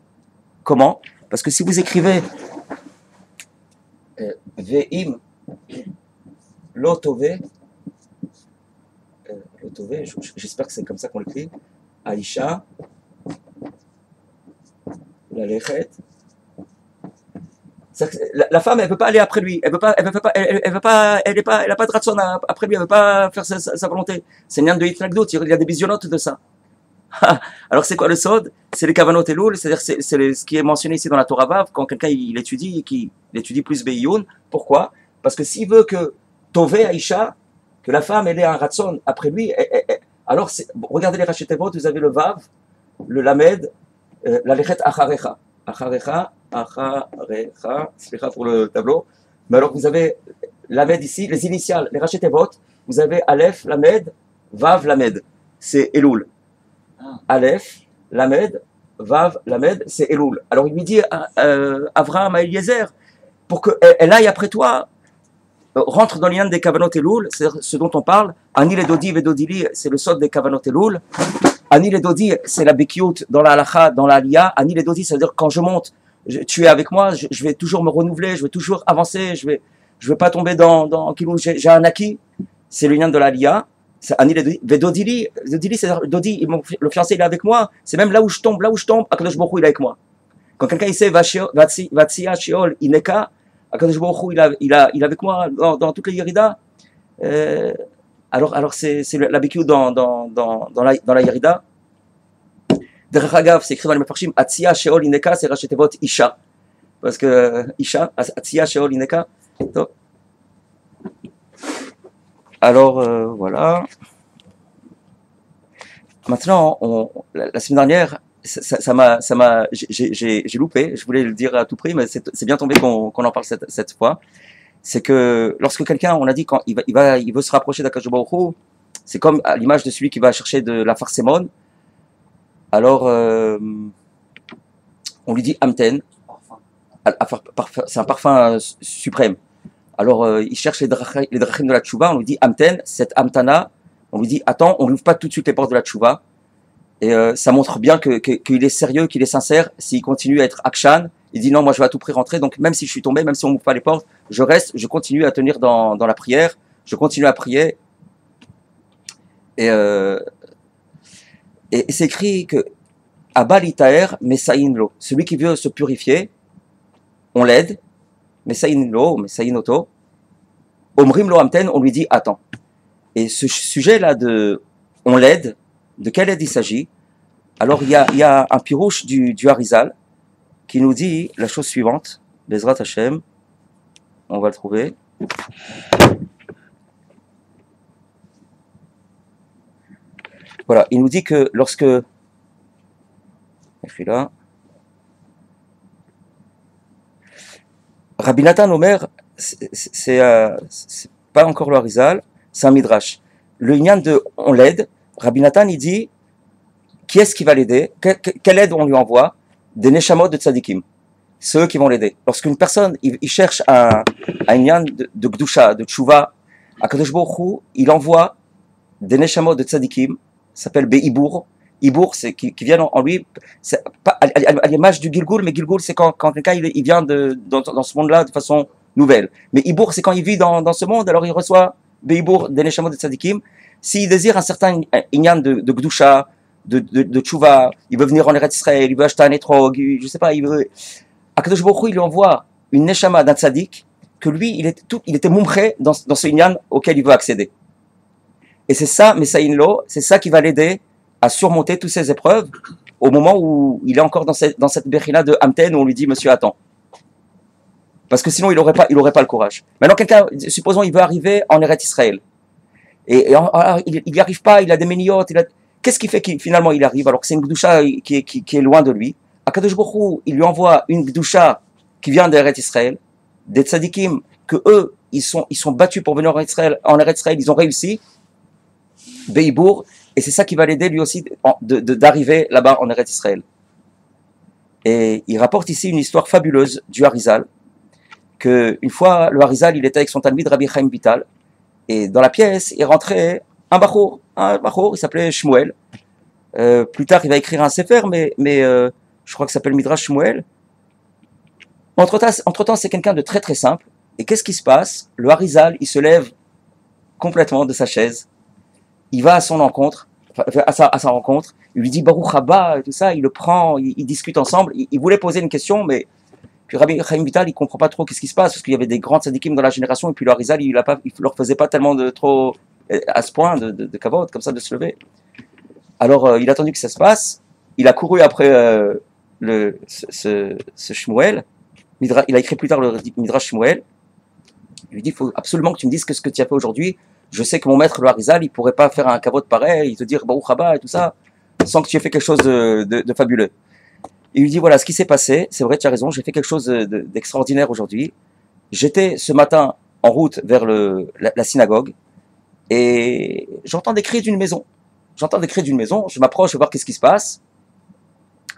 S1: Comment? Parce que si vous écrivez Ve'im Lotove, j'espère que c'est comme ça qu'on l'écrit, Aïcha, la Lechet. La femme, elle ne peut pas aller après lui. Elle n'a pas de ratson après lui. Elle ne veut pas faire sa volonté. C'est Nyan de Hitnagdot. Il y a des visionnotes de ça. Alors c'est quoi le sod? C'est les kavanot elul, c'est-à-dire c'est ce qui est mentionné ici dans la Torah Vav quand quelqu'un il étudie et qu'il étudie plus Beiyun. Pourquoi? Parce que s'il veut que Tové Aïcha, que la femme elle ait un ratson après lui, alors regardez les Rachetevot, vous avez le Vav, le Lamed, la Lechet Acharecha, c'est pour le tableau. Mais alors vous avez Lamed ici, les initiales, les Rachetevot, vous avez Aleph, Lamed, Vav, Lamed, c'est Elul. Aleph, Lamed, Vav, Lamed, c'est Elul. Alors il lui dit Avraham à Eliezer, pour qu'elle aille après toi, rentre dans le lien des Kavanot Elul, c'est ce dont on parle. Ani le Dodi Vedodili, c'est le sod des Kavanot Elul. Ani le Dodi, c'est la Bekiout dans la Halacha, dans la Aliyah. Ani le Dodi, c'est-à-dire quand je monte, tu es avec moi, je vais toujours me renouveler, je vais toujours avancer, je vais pas tomber dans j'ai un acquis. C'est le lien de la Aliyah. Ani le Dodi, c'est Dodi, le fiancé il est avec moi. C'est même là où je tombe, Akadosh Baruch Hu il est avec moi. Quand quelqu'un il sait Vatsia Sheol Ineka, Akadosh Baruch Hu il est avec moi dans toutes les Yerida. Alors c'est la BQ dans la Yerida. Derech Agav, c'est écrit dans les Mefarshim, Atsia Sheol Ineka, c'est Rachetevot Isha. Parce que Isha, Atsia Sheol Ineka. Alors voilà. Maintenant, la semaine dernière, j'ai loupé, je voulais le dire à tout prix, mais c'est bien tombé qu'on en parle cette fois. C'est que lorsque quelqu'un, on a dit, quand il veut se rapprocher d'Akadosh Baruch Hu, c'est comme à l'image de celui qui va chercher de la farsémone. Alors, on lui dit Amten, c'est un parfum suprême. Alors, il cherche les drachim de la tchouva, on lui dit Amten, cette Amtana, on lui dit attends, on n'ouvre pas tout de suite les portes de la tchouva. Et ça montre bien qu'il est sérieux, qu'il est sincère. S'il continue à être akshan, il dit non, moi je vais à tout prix rentrer, donc même si je suis tombé, même si on m'ouvre pas les portes, je reste, je continue à tenir dans la prière, je continue à prier. Et c'est écrit que Abal Itaer Mesaïn Lo, celui qui veut se purifier, on l'aide, Mesaïn Lo, Mesaïn Oto, Omrim Lo Amten, on lui dit attends. Et ce sujet-là de on l'aide, de quelle aide il s'agit? Alors il y a un pirouche du Harizal qui nous dit la chose suivante, Bezrat Hashem, on va le trouver. Voilà, il nous dit que lorsque, je suis là, Rabbi Nathan Omer, c'est pas encore le Harizal, c'est un midrash. Le Inyan de on l'aide, Rabbi Nathan il dit qui est-ce qui va l'aider, quelle aide on lui envoie? Des neshamot de tzadikim, ceux qui vont l'aider. Lorsqu'une personne il cherche un Inyan de Gdusha, de Tshuva, à Kadosh Baruch Hu, il envoie des neshamot de tzadikim, s'appelle Be'ibour. Ibour, c'est qui vient en lui, c'est pas à l'image du Gilgul, mais Gilgul, c'est quand quelqu'un il vient dans ce monde-là de façon nouvelle. Mais Ibour, c'est quand il vit dans ce monde, alors il reçoit Be'ibour des neshamot de tzadikim. S'il désire un certain inyan de Gdusha, de Tshuva, il veut venir en Eretz Israël, il veut acheter un étrog, je sais pas, il veut. Akadosh Baruch Hu, il lui envoie une neshama d'un tzadik, que lui, il était mumché dans ce inyan auquel il veut accéder. Et c'est ça, Mesaïn Lo, c'est ça qui va l'aider à surmonter toutes ces épreuves au moment où il est encore dans cette bérina de Amten où on lui dit monsieur attends. Parce que sinon il aurait pas le courage. Maintenant quelqu'un, supposons il veut arriver en Eretz Israël et il n'y arrive pas, il a des méniotes, qu'est-ce qui fait qu'il finalement il arrive alors que c'est une gdusha qui est loin de lui. Akadosh Baruch Hu, il lui envoie une gdusha qui vient d'Eretz Israël, des tzadikim que eux ils sont battus pour venir en Eretz Israël, ils ont réussi. Be'ibour, et c'est ça qui va l'aider lui aussi d'arriver là-bas en Eretz Israël. Et il rapporte ici une histoire fabuleuse du Harizal, que une fois le Harizal il était avec son talmid Rabbi Chaim Vital, et dans la pièce il rentrait un bachour, il s'appelait Shmuel. Plus tard il va écrire un sefer, mais je crois que ça s'appelle Midrash Shmuel. Entre-temps c'est quelqu'un de très très simple, et qu'est-ce qui se passe? Le Harizal il se lève complètement de sa chaise, il va à son rencontre, à sa rencontre, il lui dit Baruch Haba et tout ça, il le prend, ils discutent ensemble, il voulait poser une question, mais puis Rabbi Chaim Vital, il comprend pas trop qu'est-ce qui se passe, parce qu'il y avait des grands tzadikim dans la génération, et puis le Harizal, il leur faisait pas tellement trop, à ce point, de kavod, comme ça, de se lever. Alors, il a attendu que ça se passe, il a couru après ce Shmuel, il a écrit plus tard le Midrash Shmuel, il lui dit, il faut absolument que tu me dises ce que tu as fait aujourd'hui. Je sais que mon maître, le Harizal, il pourrait pas faire un kavod pareil, il te dire Baruch Haba et tout ça, sans que tu aies fait quelque chose de fabuleux. Il lui dit, voilà ce qui s'est passé, c'est vrai, tu as raison, j'ai fait quelque chose d'extraordinaire aujourd'hui. J'étais ce matin en route vers la synagogue, et j'entends des cris d'une maison. Je m'approche, je vois qu'est-ce qui se passe.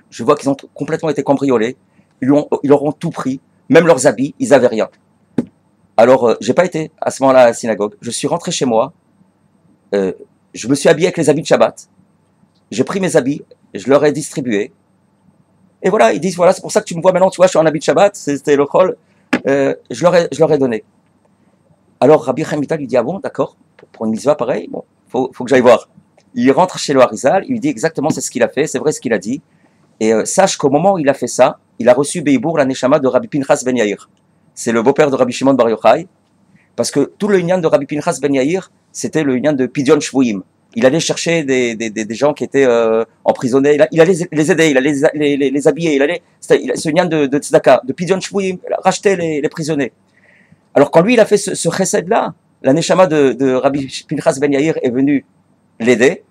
S1: Je vois qu'ils ont complètement été cambriolés, ils leur ont tout pris, même leurs habits, ils avaient rien. Alors, j'ai pas été à ce moment-là à la synagogue. Je suis rentré chez moi. Je me suis habillé avec les habits de Shabbat. J'ai pris mes habits, je leur ai distribué. Et voilà, ils disent voilà, c'est pour ça que tu me vois maintenant. Tu vois, je suis en habit de Shabbat. C'était le chol. Je leur ai donné. Alors, Rabbi Chaim Vital lui dit ah bon, d'accord. Pour une mitzvah pareil, bon, faut que j'aille voir. Il rentre chez le Harizal. Il lui dit exactement c'est ce qu'il a fait. C'est vrai ce qu'il a dit. Et sache qu'au moment où il a fait ça, il a reçu Be'ibour la neshama de Rabbi Pinchas Ben Yair. C'est le beau-père de Rabbi Shimon Bar Yochai, parce que tout le inyan de Rabbi Pinchas Ben Yair, c'était le inyan de Pidyon Shvuim. Il allait chercher des gens qui étaient emprisonnés, il allait les aider, il allait les habiller, c'était ce inyan de Tzedaka, de Pidyon Shvuim, racheter les prisonniers. Alors quand lui il a fait ce chesed-là, la neshama de Rabbi Pinchas Ben Yair est venue l'aider,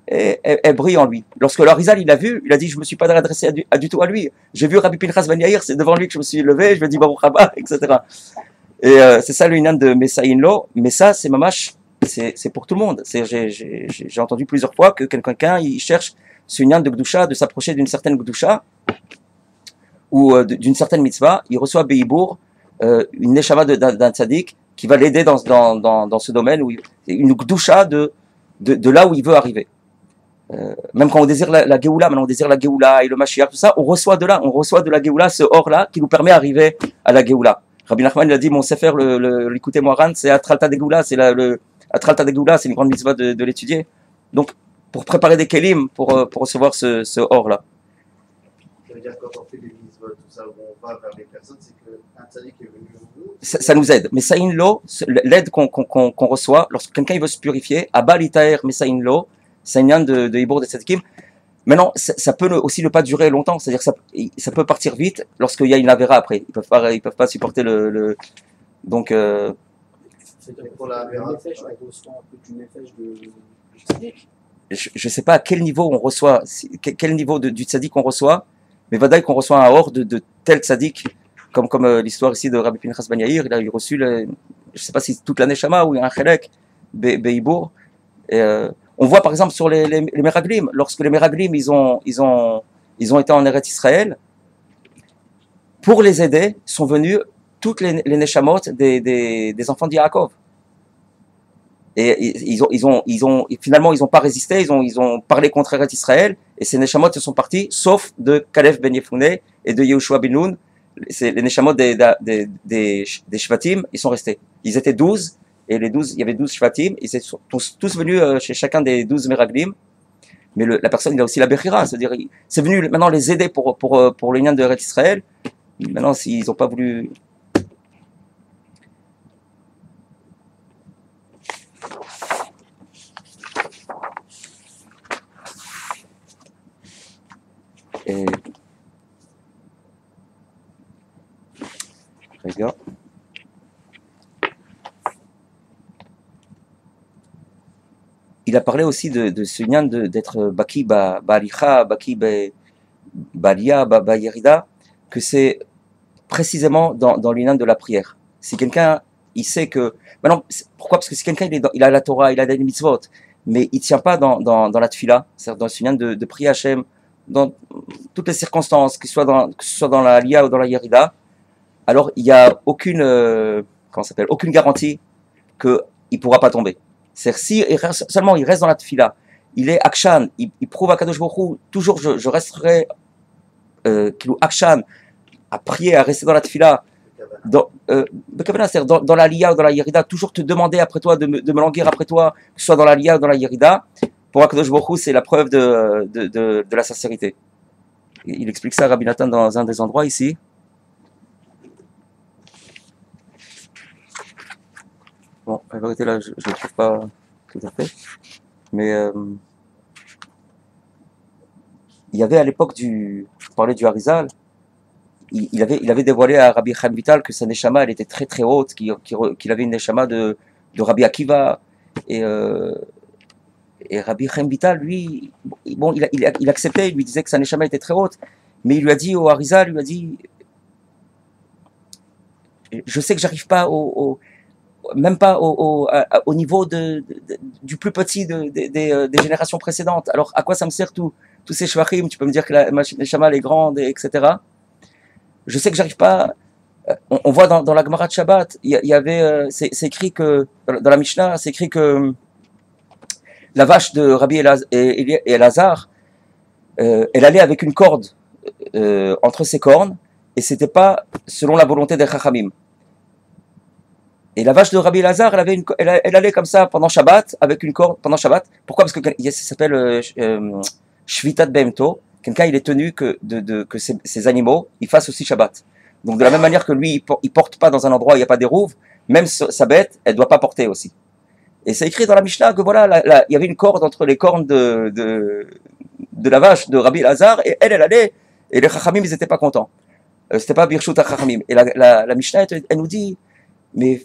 S1: elle brille en lui. Lorsque l'Arizal il l'a vu, il a dit je me suis pas adressé du tout à lui. J'ai vu Rabbi Pinchas Ben Yair, c'est devant lui que je me suis levé, je lui ai dit Baruch Haba, etc. Et c'est ça le Inan de Messaïn Lo, mais ça c'est mamash, c'est pour tout le monde. J'ai entendu plusieurs fois que quelqu'un il cherche ce Inan de Gdusha, de s'approcher d'une certaine Gdusha ou d'une certaine mitzvah, il reçoit Beibour, une neshama d'un tzaddik qui va l'aider dans ce domaine, où une Gdusha de là où il veut arriver. Même quand on désire la Géoula, maintenant on désire la Géoula et le Mashiach, tout ça, on reçoit de là, on reçoit de la Géoula ce or-là qui nous permet d'arriver à la Géoula. Rabbi Nachman il a dit, mon sefer, l'écouter Moharan, c'est Atralta de Géoula, Atralta de Géoula, c'est une grande mitzvah de l'étudier. Donc, pour préparer des kelim, pour recevoir ce or-là.
S2: Ça veut dire quand on fait des mitzvot, tout ça, où on va vers les personnes, c'est qu'un tzaddik est venu au bout.
S1: Ça nous aide. Mais Saïn Lo, l'aide qu'on reçoit, lorsque quelqu'un veut se purifier, Abba Litaer, mais Saïn Lo, c'est un yan de Hibour de Tzadikim. Maintenant, ça peut aussi ne pas durer longtemps, c'est-à-dire que ça peut partir vite lorsqu'il y a une avéra après. Ils peuvent pas supporter donc.
S2: C'est pour la avéra.
S4: On reçoit un peu du nefesh du tzaddik.
S1: Je sais pas à quel niveau on reçoit, quel niveau du tzaddik on reçoit, mais vadaï qu'on reçoit un or de tel tzaddik, comme l'histoire ici de Rabbi Pinchas Ben Yair, il a reçu, je sais pas si toute la neshama ou un chelek, Be'ibour. On voit par exemple sur les Meraglim, lorsque les Meraglim ils ont été en Eretz Israël, pour les aider sont venus toutes les neshamot des enfants d'Yaakov. Et finalement ils ont pas résisté, ils ont parlé contre Eretz Israël, et ces neshamot se sont partis, sauf de Kalef Ben Yefuneh et de Yehoshua Ben Nun. Les neshamot des Shvatim, ils sont restés. Ils étaient 12. Et les 12, il y avait 12 Shvatim, ils sont tous venus chez chacun des 12 Meraglim. Mais la personne, il a aussi la Bechira, c'est-à-dire, c'est venu maintenant les aider pour le lien de Eretz Israël. Maintenant, s'ils n'ont pas voulu. Et. Regarde. Il a parlé aussi de ce lien d'être Baki Ba'alicha, Baki Ba'alia, Ba'yerida, que c'est précisément dans l'union de la prière. Si quelqu'un, il sait que. Maintenant, pourquoi? Parce que si quelqu'un il a la Torah, il a des mitzvot, mais il ne tient pas dans la tefila, c'est-à-dire dans ce lien de prier Hachem, dans toutes les circonstances, que ce soit dans la Lia ou dans la Yerida, alors il n'y a aucune garantie qu'il ne pourra pas tomber. C'est-à-dire si seulement il reste dans la tefila, il est akshan, il prouve à Kadosh Baruch Hu, toujours je resterai kilou akshan, à prier, à rester dans la tefila, c'est-à-dire dans la liya ou dans la yerida, toujours te demander après toi, de me languir après toi, que ce soit dans la liya ou dans la yerida, pour Akadosh Baruch Hu, c'est la preuve de la sincérité. Il explique ça, Rabbi Nathan, dans un des endroits ici. Bon, la vérité là, je ne le trouve pas tout à fait. Mais il y avait à l'époque je parlais du Harizal, il avait dévoilé à Rabbi Chaim Vital que sa neshama elle était très très haute, qu'il avait une neshama de Rabbi Akiva. Et Rabbi Chaim Vital, lui, bon, il acceptait, il lui disait que sa neshama était très haute, mais il lui a dit au Harizal, il lui a dit, je sais que j'arrive pas même pas au niveau du plus petit des générations précédentes. Alors, à quoi ça me sert tous ces shvachim? Tu peux me dire que la neshama elle est grande, etc. Je sais que j'arrive pas. On voit dans la Gemara de Shabbat, il y avait, c'est écrit que dans la Mishnah, c'est écrit que la vache de Rabbi Elazar, elle allait avec une corde entre ses cornes, et c'était pas selon la volonté des Chachamim. Et la vache de Rabbi Elazar, elle allait comme ça pendant Shabbat, avec une corde pendant Shabbat. Pourquoi? Parce que ça s'appelle Shvitat Behemto. Quelqu'un, il est tenu que ces animaux, ils fassent aussi Shabbat. Donc de la même manière que lui, il porte pas dans un endroit où il n'y a pas des rouves, même sa bête, elle doit pas porter aussi. Et c'est écrit dans la Mishnah que voilà, il y avait une corde entre les cornes de la vache de Rabbi Elazar, et elle allait, et les Chachamim, ils n'étaient pas contents. C'était pas Birshut HaChachamim. Et la Mishnah, elle nous dit, mais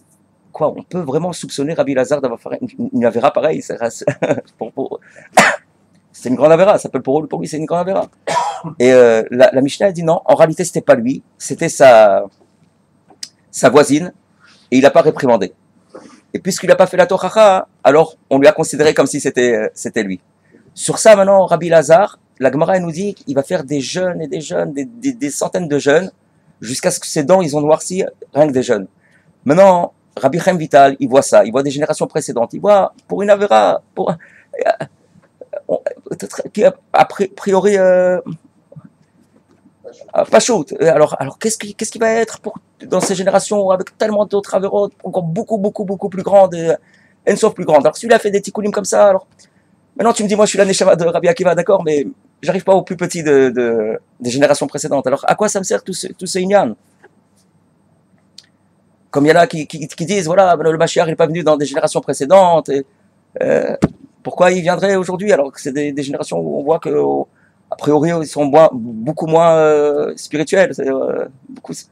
S1: quoi, on peut vraiment soupçonner Rabbi Elazar d'avoir fait une avéra pareille? C'est une grande avéra, ça s'appelle pour lui, c'est une grande avéra. Et la Mishnah a dit non, en réalité, c'était pas lui, c'était sa voisine, et il n'a pas réprimandé. Et puisqu'il n'a pas fait la tochacha, alors on lui a considéré comme si c'était lui. Sur ça, maintenant, Rabbi Lazare, la Gemara nous dit qu'il va faire des jeûnes et des jeûnes, des centaines de jeûnes, jusqu'à ce que ses dents, ils ont noirci, rien que des jeûnes. Maintenant, Rabbi Chaim Vital, il voit ça, il voit des générations précédentes, il voit pour une avéra, qui a priori pas chaud. Alors qu'est-ce qui va être dans ces générations avec tellement d'autres avérotes, encore beaucoup plus grandes, et sauf plus grandes. Alors celui-là a fait des tikkunim comme ça, alors maintenant tu me dis, moi je suis la neshama de Rabbi Akiva, d'accord, mais j'arrive pas au plus petit des générations précédentes. Alors à quoi ça me sert tout ce inyan? Comme il y en a qui disent, voilà, le Mashiach n'est pas venu dans des générations précédentes, et, pourquoi il viendrait aujourd'hui alors que c'est des générations où on voit que a priori ils sont beaucoup moins spirituels. Beaucoup...
S4: C'est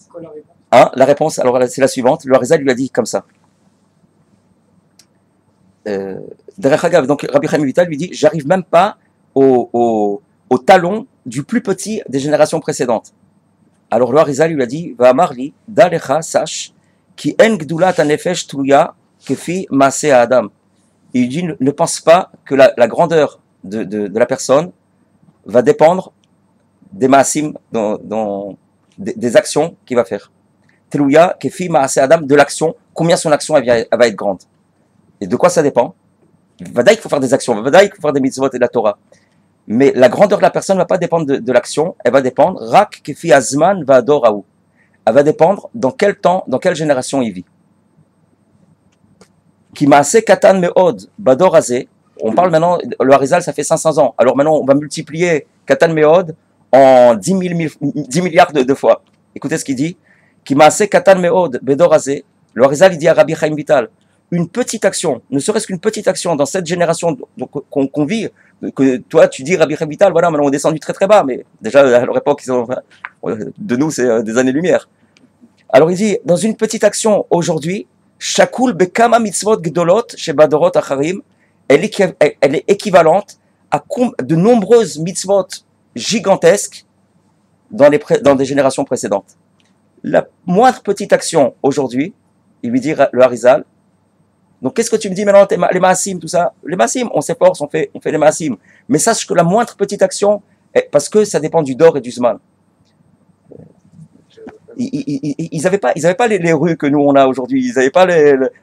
S4: quoi la réponse?
S1: Hein, la réponse, alors c'est la suivante. Le Harizal lui a dit comme ça. Derech Hagav, donc Rabbi Chaim Vital lui dit, j'arrive même pas au talon du plus petit des générations précédentes. Alors le Harizal lui a dit, va marli, dalecha, sache, ki en gdulat anefesh tluya kefi maase adam. Il dit, ne pense pas que la grandeur de la personne va dépendre des maasim, des actions qu'il va faire. Telouya, kefi maase adam, de l'action, combien son action elle va être grande. Et de quoi ça dépend? Vadaï qu'il faut faire des actions, vadaï qu'il faut faire des mitzvot et de la Torah. Mais la grandeur de la personne ne va pas dépendre de l'action, elle va dépendre, rak kefi azman va adoraou. Elle va dépendre dans quel temps, dans quelle génération il vit. Qui maase katan meod bador azé. On parle maintenant, le Harizal ça fait 500 ans. Alors maintenant on va multiplier katan meod en 10 milliards de fois. Écoutez ce qu'il dit. Qui maase katan meod bador azé. Le Harizal il dit à Rabbi Chaim Vital, une petite action, ne serait-ce qu'une petite action dans cette génération qu'on vit, que toi tu dis Rabbi Chaim Vital, voilà, maintenant on est descendu très bas, mais déjà à leur époque de nous c'est des années-lumière. Alors il dit, dans une petite action aujourd'hui, Shakul bekama mitzvot gdolot chez Badorot Acharim, elle est équivalente à de nombreuses mitzvot gigantesques dans des générations précédentes. La moindre petite action aujourd'hui, il lui dit le Harizal, donc qu'est-ce que tu me dis maintenant, les maasim, tout ça? Les maasim, on s'efforce, on fait les maasim, mais sache que la moindre petite action, parce que ça dépend du dor et du zman. Ils n'avaient pas les rues que nous on a aujourd'hui, ils n'avaient pas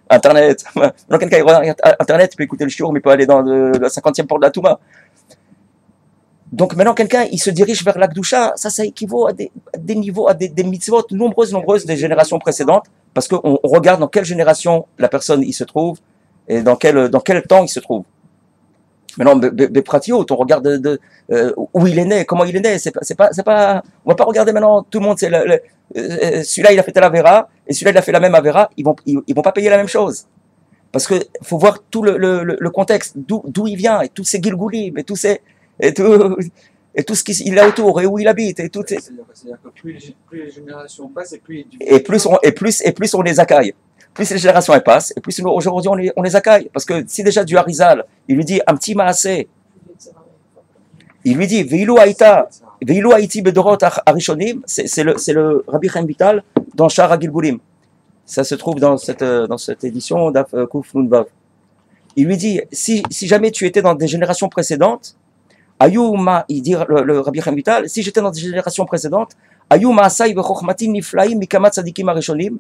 S1: Internet. Maintenant, quelqu'un regarde Internet, il peut écouter le shiur, mais il peut aller dans la 50e porte de la Touma. Donc maintenant, quelqu'un, il se dirige vers l'Akdoucha, ça équivaut à des niveaux, à des mitzvot nombreuses des générations précédentes, parce qu'on regarde dans quelle génération la personne il se trouve, et dans quel temps il se trouve. Maintenant, Bepratio, on regarde où il est né, comment il est né, c'est pas, on va pas regarder maintenant, tout le monde, celui-là il a fait telle avéra, et celui-là il a fait la même avéra, ils vont pas payer la même chose. Parce que faut voir tout le contexte, d'où il vient, et tous ces gilgoulim, et tout ce qu'il a autour, et où il habite, et tout.
S3: C'est-à-dire que plus les générations passent, et
S1: plus on les accueille. Plus les générations elles passent, et plus nous, aujourd'hui on les accueille. Parce que si déjà du Harizal, il lui dit un petit maasé, il lui dit Veilou Haïti Bedorot Arishonim, c'est le Rabbi Chaim Vital dans Shara Gilgulim. Ça se trouve dans cette édition d'Af Kouf Nunvav. Il lui dit si jamais tu étais dans des générations précédentes, Ayuma, il dit le Rabbi Chaim Vital, si j'étais dans des générations précédentes, Ayuma Asai Vechochmatin Niflaim Mikamat Sadikim Arishonim,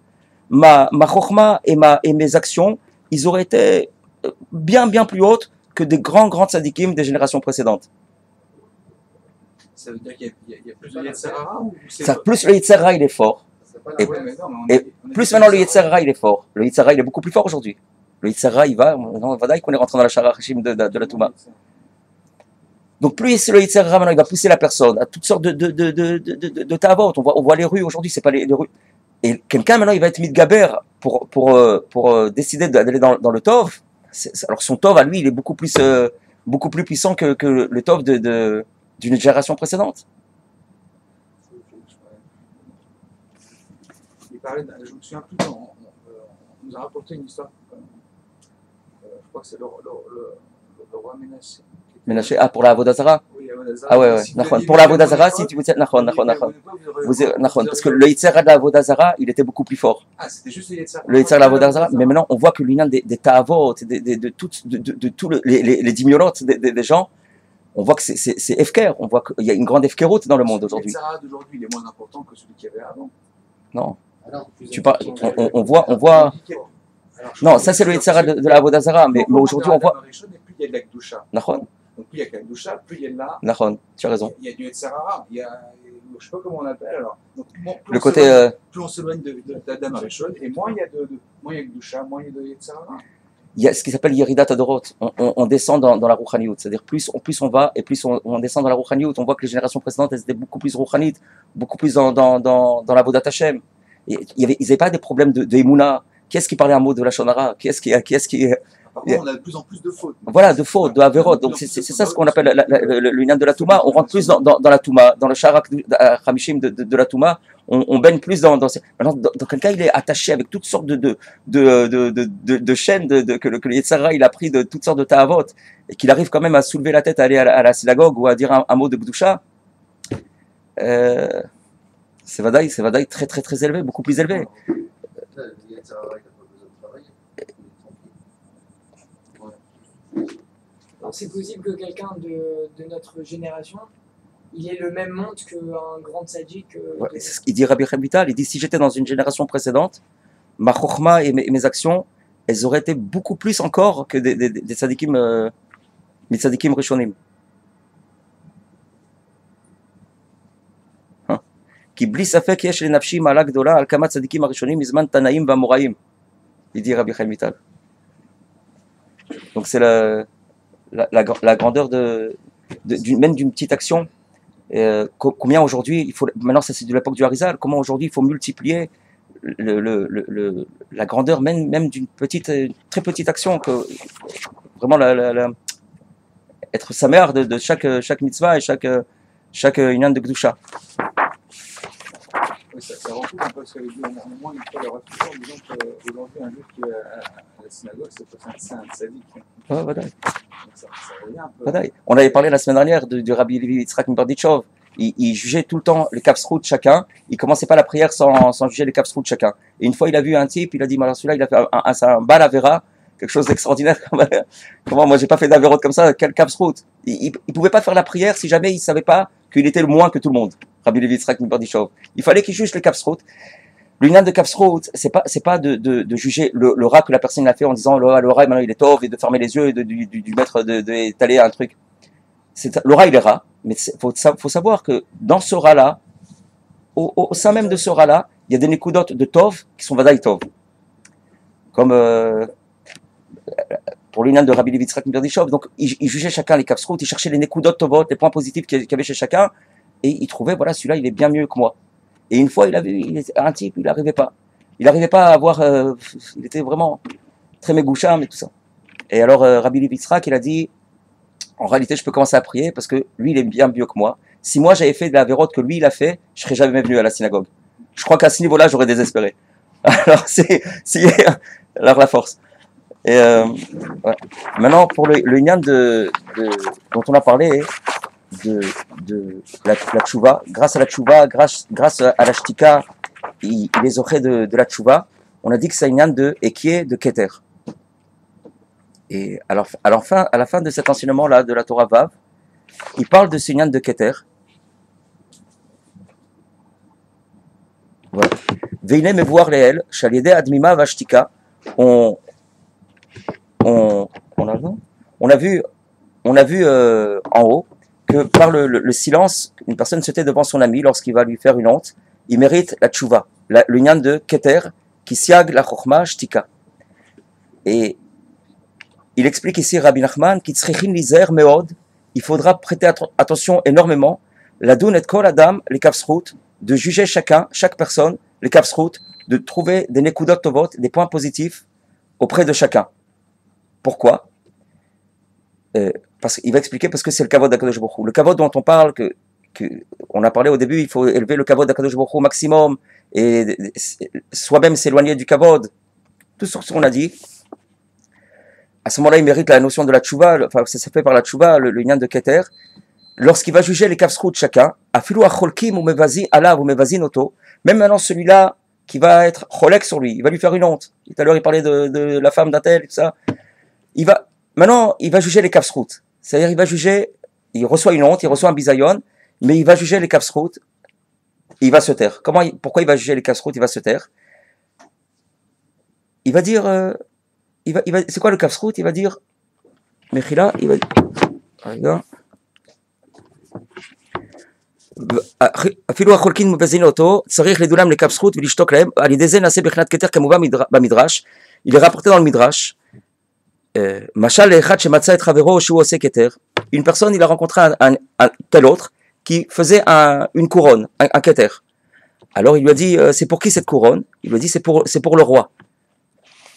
S1: ma chokhma et mes actions, ils auraient été bien plus hautes que des grands tzadikim des générations précédentes.
S3: Ça veut dire qu'il y a plus de Yetzerara ou
S1: plus le Yetzerara il est fort. Et plus maintenant le Yetzerara il est fort. Le Yetzerara il est beaucoup plus fort aujourd'hui. Le Yetzerara il va, on est rentré dans la Shara Hashim de la Touma. Donc plus le Yetzerara maintenant il va pousser la personne à toutes sortes de tavot. On voit les rues aujourd'hui, c'est pas les rues. Et quelqu'un maintenant il va être mitgaber pour décider d'aller dans le tov. Alors son tov à lui il est beaucoup plus puissant que le tov d'une génération précédente.
S3: Il parlait, je me souviens plus, on nous a rapporté une histoire. Je crois que c'est le roi Ménès qui
S1: Ménaché, ah, pour la Avodazara.
S3: Oui, Avodazara.
S1: Ah ouais, ouais.
S3: Si vous
S1: Nachon.
S3: aviez
S1: Pour
S3: vu
S1: la
S3: la
S1: Avodazara,
S3: bonne
S1: si
S3: époque,
S1: tu vous tiens, Nachon, Nachon, Nachon.
S3: vous
S1: Nachon. Parce que
S3: auriez-
S1: le Yitzhara de la Avodazara, il était beaucoup plus fort.
S3: Ah, c'était juste le Yetzirah.
S1: Le Yitzhara de la Avodazara. Mais maintenant, on voit que l'union des Ta'avot, de tous les dimiolotes des gens, on voit que c'est Efker. On voit qu'il y a une grande Efkeroute dans le monde aujourd'hui.
S3: Le Yetzirah d'aujourd'hui, il est moins important que celui qu'il y avait avant.
S1: Non.
S2: Alors,
S1: Tu parles, on voit. Non, ça c'est le Yitzhara de la Avodazara. Mais aujourd'hui, on voit.
S3: Et plus il y a de la Kedusha.
S1: Nachon.
S3: Donc plus il y a de la Kedusha, plus il y a de la.
S1: Nachon. Tu as raison.
S3: Il y a du Yetzirah. Il y a, je sais pas comment on l'appelle alors. Donc, plus
S1: Le
S3: on
S1: côté.
S3: s'éloigne- plus on s'éloigne de d'Adam Arishon, et moins il y a moins il y a de Kedusha, moins il y a de Yetzirah.
S1: Il y a ce qui s'appelle Yeridat Adorot. On descend dans la Rouchaniout. C'est-à-dire, plus on va et plus on descend dans la Rouchaniout. On voit que les générations précédentes, elles étaient beaucoup plus Rouchanites, beaucoup plus dans la Vodat Hashem. Ils n'avaient pas des problèmes de Emouna. Qui est-ce qui parlait un mot de la Shonara? Qui est-ce qui.
S3: Par contre, on a de plus en plus de fautes.
S1: Voilà, de fautes, de Averot. Donc, c'est ça ce qu'on appelle l'union de la Touma. On rentre plus dans la Touma, dans le Sharak Hamishim de la Touma. On baigne plus dans maintenant, dans quel cas il est attaché avec toutes sortes de chaînes que le Yetzirah il a pris de toutes sortes de Ta'avot et qu'il arrive quand même à soulever la tête, à aller à la synagogue ou à dire un mot de Gdusha. C'est Vadaï très très très élevé, beaucoup plus élevé.
S2: Il y a un travail, il n'a pas besoin de travailler. Il est tranquille.
S5: Alors, c'est possible que quelqu'un de notre génération, il ait le même monde qu'un grand tzaddik.
S1: Ouais, c'est ce qu'il dit Rabbi Chaim Vital. Il dit si j'étais dans une génération précédente, ma chokhma et mes actions, elles auraient été beaucoup plus encore que des tzadikim, des tzadikim rishonim. Qui bli safek yesh lenafshi ma'ala gdola al kama tzadikim harishonim mizman tanaim v'amoraim. Il dit Rabbi Chaim Vital. Donc c'est la grandeur même d'une petite action. Combien aujourd'hui, maintenant ça c'est de l'époque du Harizal, comment aujourd'hui il faut multiplier la grandeur même d'une très petite action, que vraiment être sa mère de chaque mitzvah et chaque union de Gdusha.
S3: Oui, ça recoupe un peu ce qu'avait dit au moment une fois le raffinement, disant qu'aujourd'hui un juif qui est à la synagogue, c'est un tzaddik.
S1: Ouais, voilà.
S3: Donc ça revient un peu.
S1: Voilà. On avait parlé la semaine dernière du Rabbi Levi Yitzhak Miberditchov. Il jugeait tout le temps les kapsrout de chacun. Il commençait pas la prière sans juger les kapsrout de chacun. Et une fois, il a vu un type, il a dit, alors celui-là, il a fait un bal avera, quelque chose d'extraordinaire. Comment moi, j'ai pas fait d'avérote comme ça, quel kapsrout? Il pouvait pas faire la prière si jamais il savait pas qu'il était le moins que tout le monde. Rabbi Levi Yitzhak Miberditchov. Il fallait qu'il juge les kapsrout. L'union de kapsrout, c'est pas de juger le rat que la personne a fait en disant le rat maintenant il est tov et de fermer les yeux et du mettre d'étaler un truc. Le rat il est rat, mais faut savoir que dans ce rat là, au sein même de ce rat là, il y a des nekudotes de tov qui sont vadaï tov. Comme pour l'union de Rabbi Levi Yitzhak Miberditchov, donc il jugeait chacun les kapsrout, il cherchait les nekudotes tovot, les points positifs qu'il y avait chez chacun, et il trouvait voilà celui-là il est bien mieux que moi. Et une fois, il était un type, il n'arrivait pas à avoir, il était vraiment très mégoucham et tout ça. Et alors, Rabbi Levi Yitzhak, il a dit, en réalité, je peux commencer à prier parce que lui, il est bien mieux que moi. Si moi, j'avais fait de la vérote que lui, il a fait, je serais jamais venu à la synagogue. Je crois qu'à ce niveau-là, j'aurais désespéré. Alors, alors la force. Et ouais. Maintenant, pour le lien dont on a parlé, de la tchouva, grâce à la tchouva, grâce à la shtika, il les aurait de la tchouva. On a dit que c'est une yann et qui est de Keter. Et alors, à la fin de cet enseignement-là de la Torah Vav, il parle de ce yann de Keter. Voilà. Veine me voir réel, shaliede admima vashtika. On a vu en haut que par le silence, une personne se tait devant son ami lorsqu'il va lui faire une honte, il mérite la tchouva, le nyan de Keter, qui siag la chokhma shtika. Et il explique ici Rabbi Nachman, qui tsrechin lizer meod, il faudra prêter attention énormément, la dun et kol adam, les kapsrout, de juger chaque personne, les kapsrout, de trouver des nekudot tovot, des points positifs auprès de chacun. Pourquoi? Parce qu'il va expliquer parce que c'est le kavod d'Akadosh Baruch Hu. Le kavod dont on parle, on a parlé au début, il faut élever le kavod d'Akadosh Baruch Hu au maximum et soi-même s'éloigner du kavod. Tout ce qu'on a dit. à ce moment-là, il mérite la notion de la tchouva, enfin, ça s'est fait par la tchouva, le Inyan de Keter. Lorsqu'il va juger les kafsrout chacun, afilou acholkim ou mevazin alav ou mevazin auto, même maintenant celui-là qui va être cholek sur lui, il va lui faire une honte. Tout à l'heure, il parlait de la femme d'un tel, tout ça. Maintenant, il va juger les kafsrout. C'est-à-dire, il va juger, il reçoit une honte, il reçoit un bisayon, mais il va juger les kafsrout, il va se taire. Pourquoi il va juger les kafsrout, il va se taire? Il va dire, c'est quoi le kafsrout? Il va dire, Mechila, il va dire, אפילו החולקים מבזין אותו, צריך לדולם לכף זכות ולשתוק להם, על ידי זה נעשה בחינת כתר כמובן במדרש, il est rapporté dans le midrash, משל לאחד שמצא את חברו שהוא עושה כתר, une personne, il a rencontré un tel autre, qui faisait une couronne, un כתר, alors il lui a dit, c'est pour qui cette couronne? Il lui a dit, c'est pour le roi.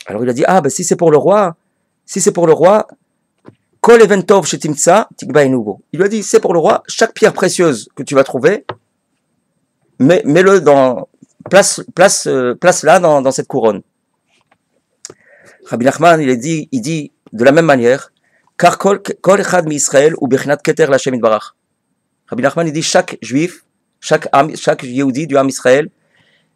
S1: Alors il a dit, ah ben si c'est pour le roi, Kol even tov shetimtsa tikba enubo. Il lui a dit, c'est pour le roi, chaque pierre précieuse que tu vas trouver, mets-le place-la dans cette couronne. Rabbi Nachman, il dit de la même manière, car kol echad mi Israël ou bechinat keter l'Hashem itbarach. Rabbi Nachman, il dit, chaque juif, chaque Yehudi du Ham Israël,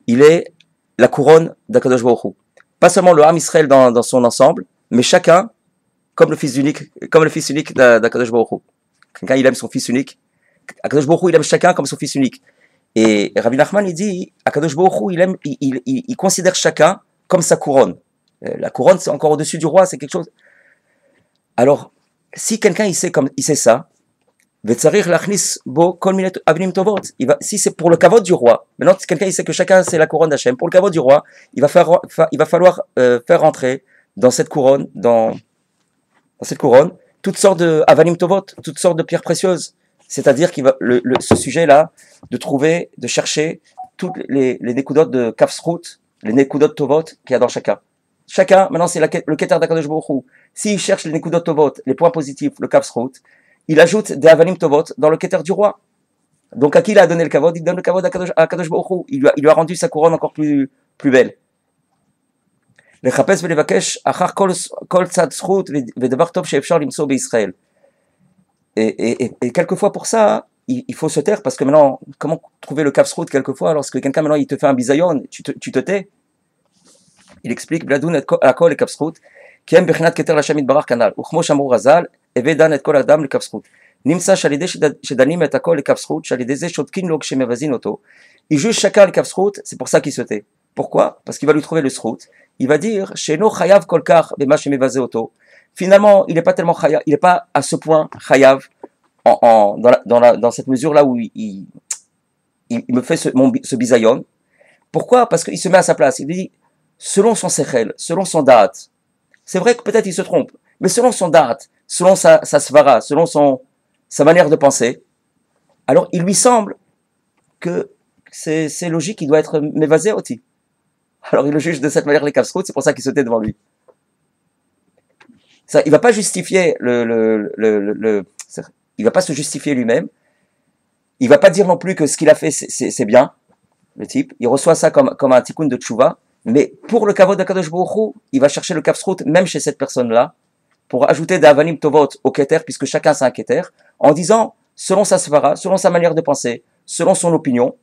S1: il est la couronne d'Akadosh Baruch Hu. Pas seulement le Ham Israël dans son ensemble, mais chacun comme le fils unique d'Akadosh Baruch Hu. Quelqu'un, il aime son fils unique. Akadosh Baruch Hu, il aime chacun comme son fils unique. Et Rabbi Nachman, il dit, Akadosh Baruch Hu, il considère chacun comme sa couronne. La couronne, c'est encore au-dessus du roi, c'est quelque chose. Alors, si quelqu'un, il sait ça, si c'est pour le kavod du roi, maintenant, si quelqu'un, il sait que chacun, c'est la couronne d'Hachem, pour le kavod du roi, il va falloir faire rentrer dans cette couronne, toutes sortes de avanim tovot, toutes sortes de pierres précieuses. C'est-à-dire qu'il va ce sujet-là de chercher toutes les nekudot de kafsrout, les nekudot tovot qu'il y a dans chacun. Chacun, maintenant c'est le keter d'Akadosh Baruch Hu. S'il cherche les nekudot tovot, les points positifs, le kafsrout, il ajoute des avanim tovot dans le keter du roi. Donc à qui il a donné le kavod? Il donne le kavod à Akadosh Baruch Hu. Il lui a rendu sa couronne encore plus belle. לחפש ולבקש אחר כל צד זכות ודבר טוב שאפשר למצוא בישראל. Et quelquefois pour ça, il faut se taire, parce que maintenant, comment trouver le kafsrout quelquefois, lorsque quelqu'un maintenant il te fait un bisayon, tu te tais. Il explique, בלדון הכל לכפסחות, כי הם בחינת כתר להשם יתברך כנ"ל, וכמו שאמרו רז"ל, הווי דן את כל אדם לכפסחות. נמצא שעל ידי שדנים את הכל לכפסחות, שעל ידי זה שותקים לו כשמבזין אותו, il juge chacun le kafsrout, c'est pour ça qu'il se tait. Pourquoi? Parce qu'il va lui trouver le srout. Il va dire, Sheno chayav kolkar bema shemevazeh oto. Finalement, il n'est pas tellement chayav, il n'est pas à ce point chayav dans cette mesure-là où il me fait ce bisayon. Pourquoi? Parce qu'il se met à sa place. Il dit, selon son sechel, selon son da'at. C'est vrai que peut-être il se trompe, mais selon son da'at, selon sa svara, selon sa manière de penser, alors il lui semble que c'est logique, il doit être mevazeh oti. Alors il le juge de cette manière les kafsrout, c'est pour ça qu'il se tait devant lui. Ça, il va pas justifier il va pas se justifier lui-même. Il va pas dire non plus que ce qu'il a fait c'est bien, le type. Il reçoit ça comme un tikkun de tchouva, mais pour le kavod d'Akadosh Baruch Hu, il va chercher le kafsrout même chez cette personne-là pour ajouter des avanim tovot au keter, puisque chacun c'est un keter, en disant selon sa svara, selon sa manière de penser, selon son opinion.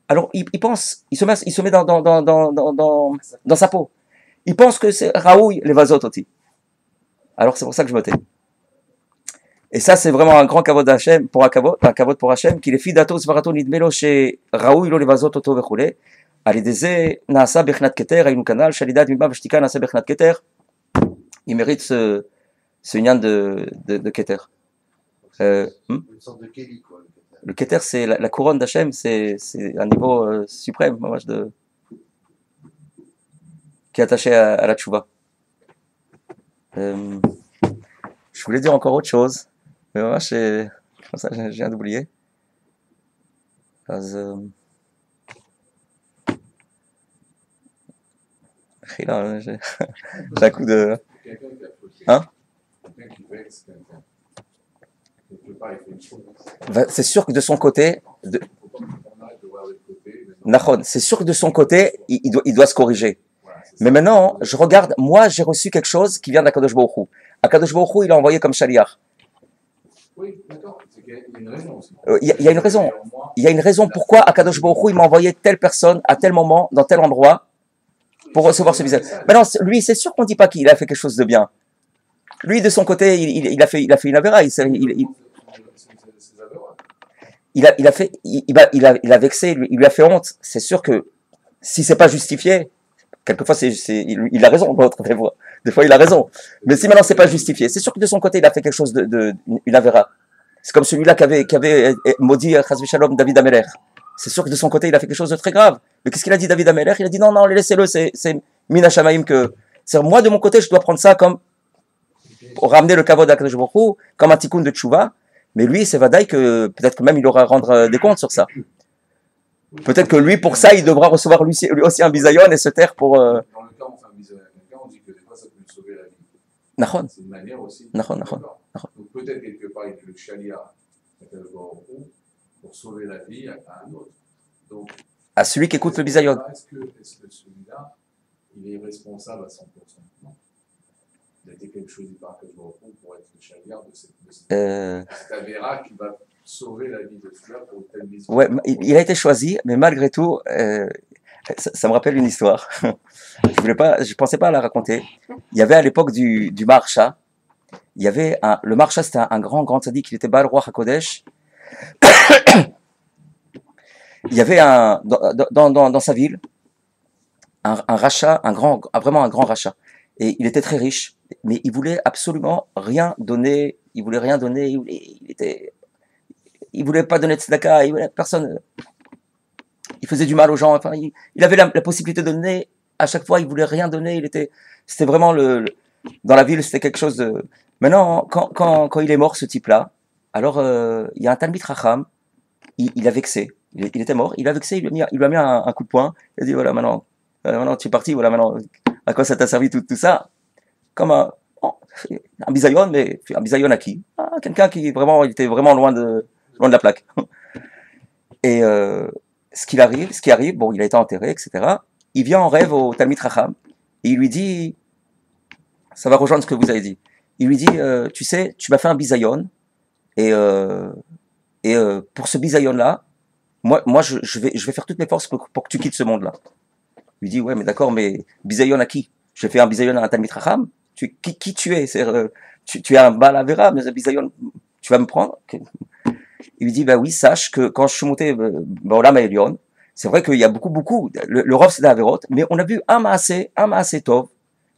S1: Alors il pense, il se met dans sa peau. Il pense que c'est raoui les vazot oti. Alors c'est pour ça que je me tais. Et ça c'est vraiment un grand kavod d'Hachem pour un kavod pour Hachem, qu'il est fidato svarato nidmelo chez raoui lo les vazot oto vechule. Alideze naasa bechnat keter aynu kanal shalidat mimba veshtika naasa bechnat keter. Il mérite ce nyan de keter.
S2: Une sorte de kéli, quoi.
S1: Le keter, c'est la couronne d'Hachem, c'est un niveau suprême, qui est attaché à la tchouva. Je voulais dire encore autre chose, mais moi, je viens d'oublier. J'ai un coup de... Hein? C'est sûr que de son côté, c'est sûr que de son côté, il doit se corriger. Mais maintenant, je regarde, moi j'ai reçu quelque chose qui vient d'Akadosh Baruch Hu. Akadosh Baruch Hu, il a envoyé comme shaliach.
S3: Oui, d'accord. C'est qu'il y a une raison aussi.
S1: Il y a une raison. Il y a une raison pourquoi Akadosh Baruch Hu, il m'a envoyé telle personne à tel moment, dans tel endroit, pour recevoir ce visage. Maintenant, lui, c'est sûr qu'on ne dit pas qu'il a fait quelque chose de bien. Lui, de son côté, il a fait une avéra. Il a vexé, il lui a fait honte. C'est sûr que si c'est pas justifié, quelquefois il a raison, l'autre, des fois il a raison. Mais si maintenant c'est pas justifié, c'est sûr que de son côté il a fait quelque chose une avéra. C'est comme celui-là qui avait maudit Chas Shalom David Amelech. C'est sûr que de son côté il a fait quelque chose de très grave. Mais qu'est-ce qu'il a dit David Amelech? Il a dit non, laissez-le, c'est Mina Shamaim que. C'est moi de mon côté je dois prendre ça comme pour ramener le kavod à Kadosh Baruch Hu, comme un tikkun de tchouva. Mais lui, c'est vadaï que peut-être que même il aura à rendre des comptes sur ça. Peut-être que lui, pour ça, il devra recevoir lui aussi un bisayon et se taire pour.
S3: Dans le cas où on fait un bisayon à quelqu'un, on dit que des fois ça peut lui sauver la vie.
S1: Nahon.
S3: C'est une manière aussi.
S1: Nahon.
S3: Donc peut-être quelque part il est le chalia pour sauver la vie à un autre. Donc,
S1: à celui qui écoute le bisayon.
S3: Est-ce que celui-là, il est responsable à 100%? Non. Il a été quelque chose du parc pour être le chalia de cette avéra qui va sauver la vie de celui-là pour telle mission.
S1: Ouais, il a été choisi, mais malgré tout, ça me rappelle une histoire. Je pensais pas la raconter. Il y avait à l'époque du Maharsha, il y avait le Maharsha, c'était un grand tzaddik, il était Baal Roi HaKodesh. Il y avait dans sa ville un rachat, vraiment un grand rachat. Et il était très riche, mais il voulait absolument rien donner. Il voulait pas donner de tzedaka, personne. Il faisait du mal aux gens. Enfin, il avait la possibilité de donner. À chaque fois, il voulait rien donner. C'était vraiment dans la ville, c'était quelque chose de. Maintenant, quand il est mort, ce type-là, alors il y a un Talmid Chacham. Il a vexé. Il était mort. Il a vexé. Il lui a mis un coup de poing. Il a dit voilà, maintenant tu es parti. Voilà, maintenant, à quoi ça t'a servi tout ça? Comme un bisayon, mais un bisayon à qui? Quelqu'un qui il était vraiment loin de la plaque. Et ce qui arrive, bon, il a été enterré, etc. Il vient en rêve au Talmid Chacham et il lui dit, ça va rejoindre ce que vous avez dit. Il lui dit, tu sais, tu m'as fait un bisayon et pour ce bisayon-là, moi je vais faire toutes mes forces pour que tu quittes ce monde-là. Il lui dit, ouais, mais d'accord, mais bisayon à qui? Je fais un bisayon à un Talmid Chacham. Qui tu es? Tu es un Baal Avera, mais un bisayon, tu vas me prendre? Il lui dit, bah oui, sache que quand je suis monté Baolam Elyon, c'est vrai qu'il y a beaucoup, le Rov c'est d'Averot, mais on a vu un Maaseh Tov,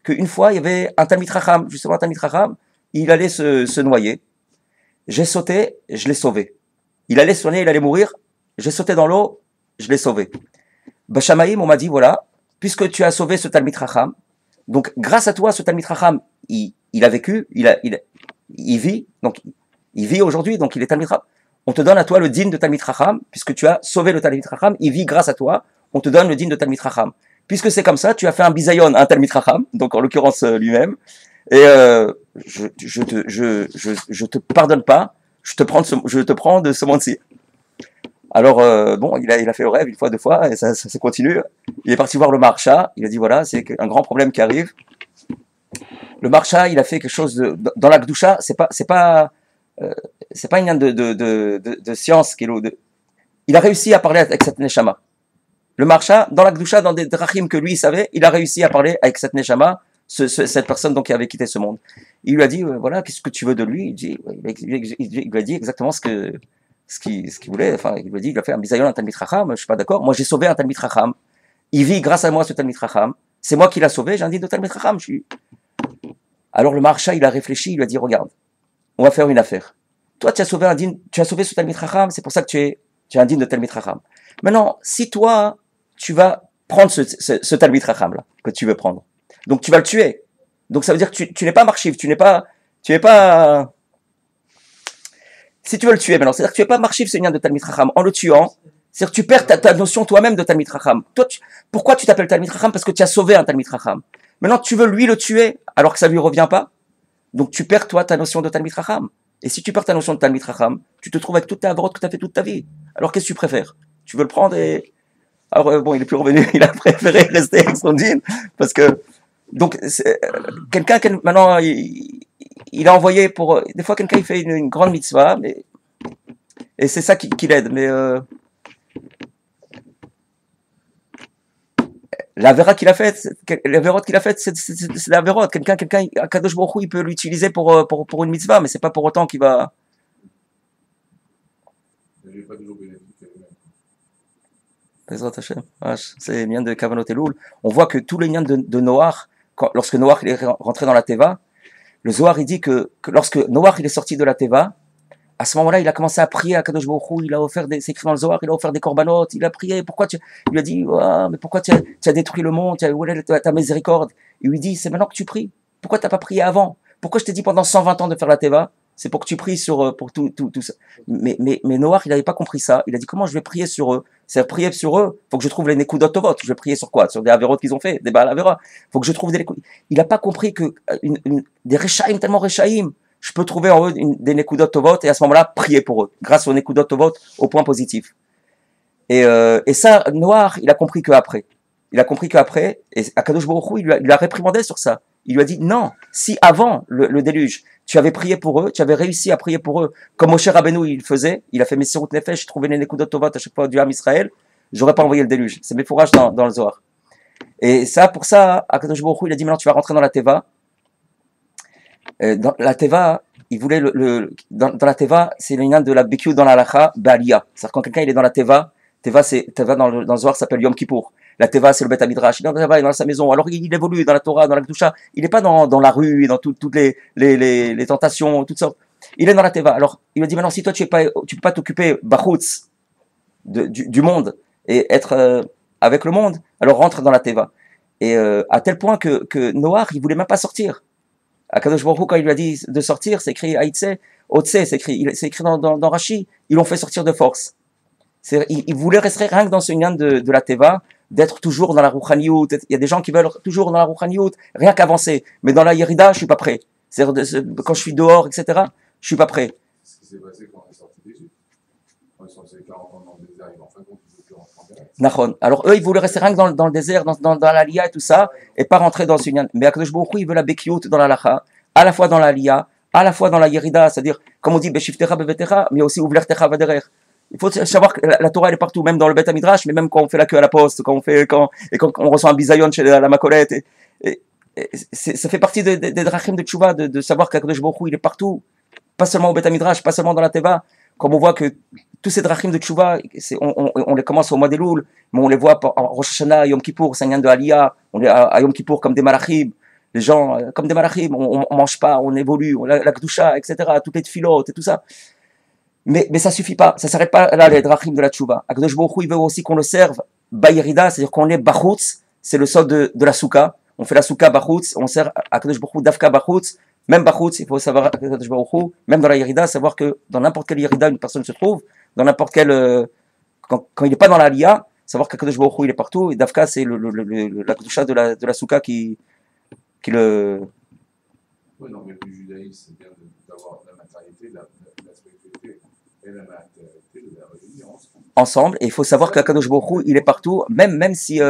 S1: qu'une fois il y avait un Talmid Chacham, justement un Talmid Chacham, il allait se noyer. J'ai sauté, je l'ai sauvé. Il allait se noyer, il allait mourir, j'ai sauté dans l'eau, je l'ai sauvé. Bashamaïm, on m'a dit, voilà, puisque tu as sauvé ce Talmid Chacham, donc grâce à toi, ce Talmid Chacham, il a vécu, il vit, donc il vit aujourd'hui, donc il est Talmid Chacham. On te donne à toi le din de Talmid Chacham, puisque tu as sauvé le Talmid Chacham, il vit grâce à toi, on te donne le din de Talmid Chacham. Puisque c'est comme ça, tu as fait un bisayon à un Talmid Chacham, donc en l'occurrence lui-même, et je te pardonne pas, je te prends de ce monde-ci. Alors bon, il a fait le rêve une fois, deux fois, et ça se continue. Il est parti voir le Maharsha, il a dit voilà, c'est un grand problème qui arrive. Le Maharsha, il a fait quelque chose dans la Gdusha, c'est pas une ligne de science il a réussi à parler avec cette Neshama. Le Maharsha, dans la Gdusha, dans des drachim que lui il savait, il a réussi à parler avec cette Neshama, cette personne donc qui avait quitté ce monde. Il lui a dit voilà, qu'est-ce que tu veux de lui? Il lui a dit exactement ce qu'il voulait. Enfin, il lui a dit, il a fait un bisayon, un Talmid Chacham, je suis pas d'accord. Moi j'ai sauvé un Talmid Chacham. Il vit grâce à moi ce Talmid Chacham. C'est moi qui l'ai sauvé, j'ai un din de Talmid Chacham. Alors le Maharsha, il a réfléchi, il lui a dit regarde, on va faire une affaire. Toi, tu as sauvé ce Talmid Chacham, c'est pour ça que tu as un din de Talmid Chacham. Maintenant, si toi, tu vas prendre ce Talmid Chacham là que tu veux prendre, donc tu vas le tuer. Donc ça veut dire que tu n'es pas marchiv, tu n'es pas. Si tu veux le tuer maintenant, c'est-à-dire que tu n'es pas marchiv ce lien de Talmid Chacham. En le tuant, c'est-à-dire que tu perds ta notion toi-même de Talmid Chacham. Toi, pourquoi tu t'appelles Talmid Chacham? Parce que tu as sauvé un Talmid Chacham. Maintenant, tu veux lui le tuer alors que ça lui revient pas. Donc tu perds toi ta notion de Talmid Chacham. Et si tu perds ta notion de Talmid Chacham, tu te trouves avec toute ta avrot que tu as fait toute ta vie. Alors qu'est-ce que tu préfères? Tu veux le prendre et Alors bon, il est plus revenu, il a préféré rester avec son jean, parce que, donc, quelqu'un, maintenant, il a envoyé pour, des fois quelqu'un il fait une grande mitzvah, et c'est ça qui l'aide, mais la vera qu'il a faite, la vérote qu'il a faite, c'est la vérote. Quelqu'un, Kadosh Baruch Hu, il peut l'utiliser pour une mitzvah, mais c'est pas pour autant qu'il va.
S3: Il n'est pas toujours bénéfique à lui-même.
S1: Bezrat Hashem. C'est les miens de Kavanot Elul. On voit que tous les miens de Noach, lorsque Noach il est rentré dans la Teva, le Zohar il dit que lorsque Noach il est sorti de la Teva, à ce moment-là, il a commencé à prier à Kadosh Baruch Hu, il a offert c'est écrit dans le Zohar, il a offert des corbanotes, il a prié, il lui a dit, oh, mais pourquoi tu as détruit le monde, où est ta miséricorde? Il lui dit, c'est maintenant que tu pries, pourquoi tu n'as pas prié avant? Pourquoi je t'ai dit pendant 120 ans de faire la Teva? C'est pour que tu pries pour tout ça. Mais Noach, il n'avait pas compris ça, il a dit, comment je vais prier sur eux? C'est prier sur eux, il faut que je trouve les Nekudot Tovot, je vais prier sur quoi? Sur des Averot qu'ils ont fait, des Baal Avera, il faut que je trouve des Nekudot. Il n'a pas compris que des Rechaim, tellement Rechaim, je peux trouver en eux des Nekudot Tovot et à ce moment-là, prier pour eux, grâce aux Nekudot Tovot, au point positif. Et ça, Noach, il a compris qu'après. Il a compris qu'après, et Akadosh Baruch Hu, il l'a réprimandé sur ça. Il lui a dit, non, si avant le déluge, tu avais prié pour eux, tu avais réussi à prier pour eux, comme Moshe Rabbeinu il faisait, il a fait Messirut Nefesh, trouvé les Nekudot Tovot à chaque fois du Ham Israël, j'aurais pas envoyé le déluge. C'est mes fourrages dans le Zohar. Et ça, pour ça, Akadosh Baruch Hu, il a dit, maintenant tu vas rentrer dans la Teva. Dans la Teva, il voulait dans la Teva, c'est le lien de la Bekiou dans la Lacha, Baalia. C'est-à-dire quand quelqu'un il est dans la Teva dans le Zohar s'appelle Yom Kippour. La Teva c'est le Bet Midrash. Il est dans la Teva, il est dans sa maison. Alors il évolue dans la Torah, dans la Kedusha. Il n'est pas dans la rue, dans toutes les tentations, toutes sortes. Il est dans la Teva. Alors il lui dit maintenant si toi tu peux pas t'occuper Bachutz du monde et être avec le monde, alors rentre dans la Teva. Et à tel point que Noach il voulait même pas sortir. Akadosh Baruch Hu, quand il lui a dit de sortir, c'est écrit Haïtse, Otse, c'est écrit dans Rashi, ils l'ont fait sortir de force. Il voulait rester rien que dans ce lien de la Teva, d'être toujours dans la Rouchaniout. Il y a des gens qui veulent toujours dans la Rouchaniout, rien qu'avancer. Mais dans la Yerida, je suis pas prêt. Quand je suis dehors, etc., je suis pas prêt.
S3: C'est ce qui s'est passé quand on est sorti d'Égypte. Quand ils sont restés 40 ans dans le désert, ils en fin de compte, ils étaient rentrés en direct.
S1: Nachon. Alors eux, ils voulaient rester rien que dans le désert, dans l'Aliyah et tout ça, et pas rentrer dans ce lien. Mais Akadosh Baruch Hu, il veut la Bekiout dans la Lacha, à la fois dans l'Aliyah, à la fois dans la Yerida, c'est-à-dire, comme on dit, Beshiftera Bevetera, mais aussi Ouvlertecha Vaderer. Il faut savoir que la Torah elle est partout, même dans le Bet Midrash, mais même quand on fait la queue à la poste, quand on reçoit un bisayon chez la Macolette, ça fait partie des drachim de Tchouva, de savoir qu'Akadosh Baruch Hu, il est partout, pas seulement au Bet Midrash, pas seulement dans la Teva, comme on voit que tous ces drachim de Tchouva, on les commence au mois d'Elul, mais on les voit en Rosh Hashanah, Yom Kippour, c'est un lien de Aliyah, on est à Yom Kippour comme des malachim, les gens, comme des malachim, on mange pas, on évolue, la Kedusha, etc., toutes les tfilotes et tout ça. Mais ça suffit pas, ça s'arrête pas là les drachim de la tchouva. Akadosh Baruch Hu, il veut aussi qu'on le serve Bayerida, c'est-à-dire qu'on est bachutz, c'est le sol de la souka. On fait la souka bachutz, on sert Akadosh Baruch Hu dafka bachutz, même bachutz, il faut savoir Akadosh Baruch Hu, même dans la Yerida, savoir que dans n'importe quelle Yerida une personne se trouve, dans n'importe quel quand il n'est pas dans la Aliyah, savoir qu'Akadosh Baruch Hu il est partout et dafka c'est la kedusha de la souka qui le.
S3: Oui, non, mais le judaïsme, c'est bien d'avoir la matérialité, la spiritualité et la matérialité de la réunion
S1: ensemble. Et il faut savoir qu'Akadosh Baruch Hu, il est partout, même si.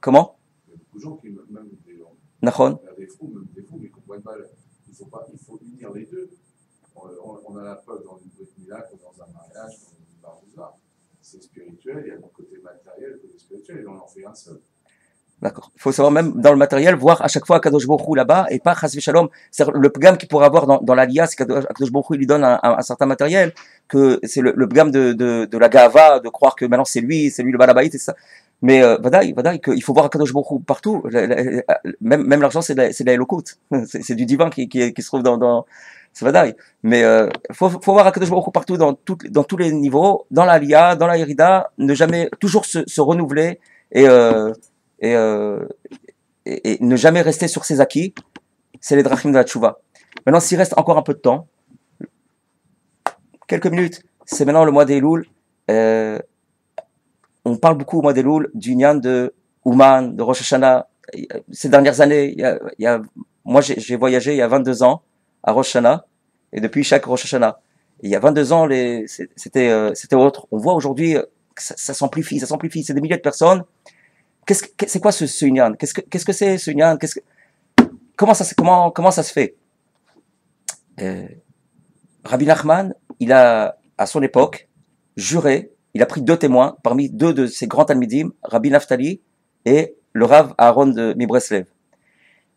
S1: Comment?
S3: Il y a beaucoup de gens qui, même des gens,
S1: Nachon.
S3: des fous, mais ils ne comprennent pas. Il faut unir les deux. On a la preuve dans une petite miracle, dans un mariage, dans une barouza. C'est spirituel, il y a le côté matériel, le côté spirituel, et on en fait un seul.
S1: D'accord. Il faut savoir même dans le matériel, voir à chaque fois Akadosh Baruch Hu là-bas et pas Chas v'Shalom. C'est-à-dire le pgam qu'il pourrait avoir dans l'Aliyah, c'est qu'Akadosh Baruch Hu il lui donne un certain matériel, que c'est le pgam de la Gava, de croire que maintenant c'est lui le Balabaït et ça. Mais Vadaï, qu'il faut voir Akadosh Baruch Hu partout. Même l'argent c'est de la Elokut. C'est du divin qui se trouve dans c'est Vadaï. Mais faut voir Akadosh Baruch Hu partout dans tous les niveaux, dans l'Aliyah, dans la Yerida, ne jamais toujours se renouveler et ne jamais rester sur ses acquis, c'est les drachim de la tchouva. Maintenant, s'il reste encore un peu de temps, quelques minutes, c'est maintenant le mois d'Elul. On parle beaucoup au mois d'Elul du Nyan de Ouman, de Rosh Hashanah. Ces dernières années, moi j'ai voyagé il y a 22 ans à Rosh Hashanah, et depuis chaque Rosh Hashanah. Et il y a 22 ans, c'était autre. On voit aujourd'hui, ça s'amplifie, c'est des milliers de personnes. C'est quoi ce Inyan? Qu'est-ce que c'est ce Inyan? Comment ça se fait? Rabbi Nachman, il a, à son époque, juré, il a pris 2 témoins, parmi 2 de ses grands talmidim, Rabbi Naftali et le Rav Aaron de Mibreslev.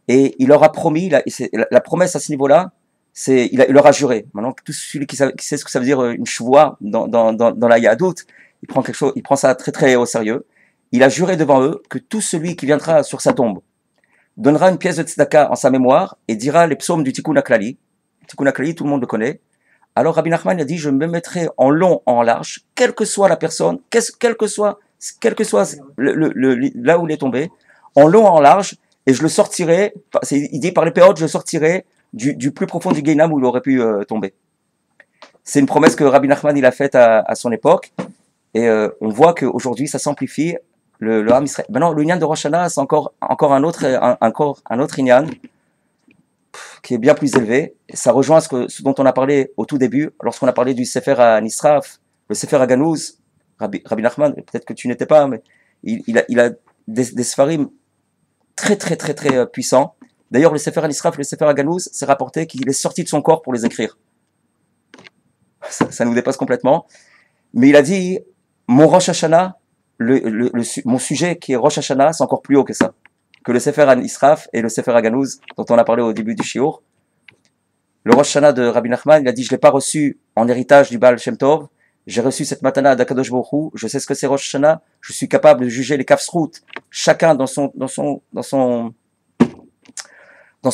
S1: Et il leur a promis, la promesse à ce niveau-là, il leur a juré. Maintenant, tout celui qui sait ce que ça veut dire une shvoua dans la Yahadout, il prend ça très très au sérieux. Il a juré devant eux que tout celui qui viendra sur sa tombe donnera une pièce de tzedaka en sa mémoire et dira les psaumes du Tikkun HaKlali. Tikkun HaKlali, tout le monde le connaît. Alors Rabbi Nachman a dit, je me mettrai en long, en large, quelle que soit la personne, quel que soit là où il est tombé, en long, en large, et je le sortirai, il dit par les périodes, je le sortirai du plus profond du Guénam où il aurait pu tomber. C'est une promesse que Rabbi Nachman il a faite à son époque, et on voit qu'aujourd'hui ça s'amplifie, le Ham Israël. Maintenant, le Inyan de Rosh Hashanah, c'est encore un autre Inyan, qui est bien plus élevé. Et ça rejoint ce dont on a parlé au tout début, lorsqu'on a parlé du Sefer à Nisraf, le Sefer à Ganouz. Rabbi Nachman, peut-être que tu n'étais pas, mais il a des Sfarim très puissants. D'ailleurs, le Sefer à Nisraf, le Sefer à Ganouz, c'est rapporté qu'il est sorti de son corps pour les écrire. Ça nous dépasse complètement. Mais il a dit, mon Rosh Hashanah, mon sujet qui est Rosh Hashanah, c'est encore plus haut que ça. Que le Sefer à Nisraf et le Sefer à Ganouz, dont on a parlé au début du Shiur. Le Rosh Hashanah de Rabbi Nachman, il a dit, je ne l'ai pas reçu en héritage du Baal Shem Tov, j'ai reçu cette matana d'Akadosh Baruch Hu, je sais ce que c'est Rosh Hashanah, je suis capable de juger les kafsrout, chacun dans son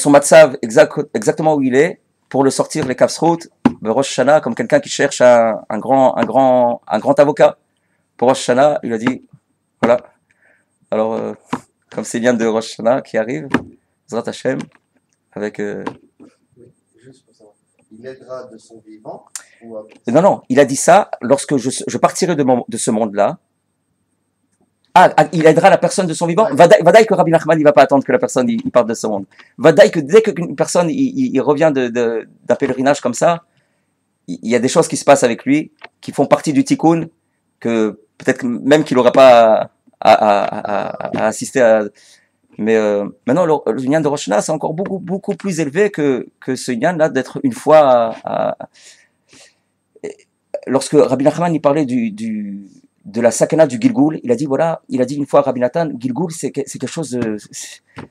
S1: matzav, exactement où il est, pour le sortir les kafsrout, le Rosh Hashanah, comme quelqu'un qui cherche un grand avocat. Pour Rosh Hashanah, il a dit, voilà, alors, comme c'est l'Inyan de Rosh Hashanah qui arrive, Zrat Hashem, avec...
S2: Juste pour savoir, il aidera de son vivant ou
S1: Non, il a dit ça lorsque je partirai de ce monde-là. Il aidera la personne de son vivant. Vadaï que Rabbi Nachman, il va pas attendre que la personne il parte de ce monde. Vadaï que dès qu'une personne il revient d'un pèlerinage comme ça, il y a des choses qui se passent avec lui, qui font partie du tikkun, que peut-être même qu'il n'aura pas à assister à... Mais maintenant, le Inyan de Rosh Hashanah, c'est encore beaucoup plus élevé que ce Inyan-là, d'être une fois lorsque Rabbi Nachman il parlait de la sakana du Gilgul, il a dit une fois à Rabbi Nathan, Gilgul c'est quelque chose de...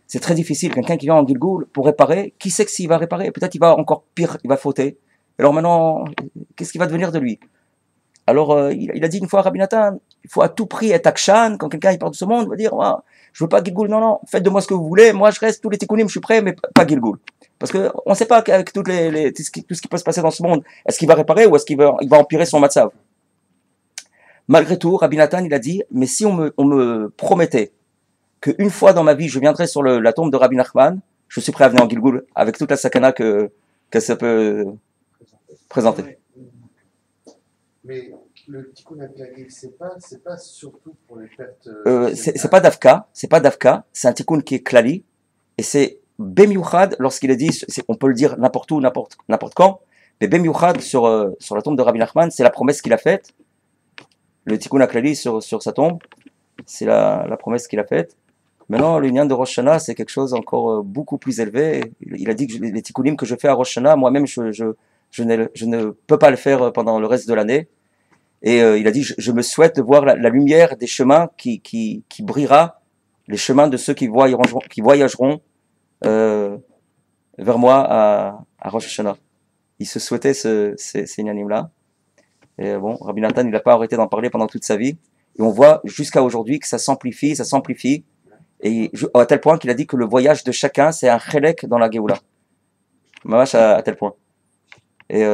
S1: C'est très difficile, quelqu'un qui vient en Gilgul pour réparer, qui sait que s'il va réparer, peut-être il va encore pire, il va fauter. Alors maintenant, qu'est-ce qui va devenir de lui? Alors il a dit une fois à Rabbi Nathan, il faut à tout prix être akshan, quand quelqu'un il part de ce monde, il va dire, je veux pas Gilgul, non, faites de moi ce que vous voulez, moi je reste, tous les tikkunim, je suis prêt, mais pas Gilgul. Parce qu'on ne sait pas qu'avec tout ce qui peut se passer dans ce monde, est-ce qu'il va réparer ou est-ce qu'il va empirer son matzav? Malgré tout, Rabbi Nathan, il a dit, mais si on me promettait qu'une fois dans ma vie, je viendrai sur la tombe de Rabbi Nachman, je suis prêt à venir en Gilgul, avec toute la sakana que ça peut présenter.
S2: Mais le Tikkun HaKlali, c'est pas surtout pour les pertes...
S1: c'est pas d'Afka, c'est un Tikkun qui est Klali, et c'est Bemiuchad, lorsqu'il est dit, on peut le dire n'importe où, n'importe quand, mais Bemiuchad sur la tombe de Rabbi Nachman, c'est la promesse qu'il a faite. Le Tikkun HaKlali sur sa tombe, c'est la promesse qu'il a faite. Maintenant, le Inyan de Rosh Hashanah, c'est quelque chose encore beaucoup plus élevé. Il a dit que les Tikkunim que je fais à Rosh Hashanah, moi-même, je ne peux pas le faire pendant le reste de l'année. Et il a dit, je me souhaite de voir la lumière des chemins qui brillera, les chemins de ceux qui voyageront vers moi à Rosh Hashanah. Il se souhaitait ces Inyanim-là. Et bon, Rabbi Nathan, il n'a pas arrêté d'en parler pendant toute sa vie. Et on voit jusqu'à aujourd'hui que ça s'amplifie. Et à tel point qu'il a dit que le voyage de chacun, c'est un chelek dans la Géoula. Mamash à tel point. Et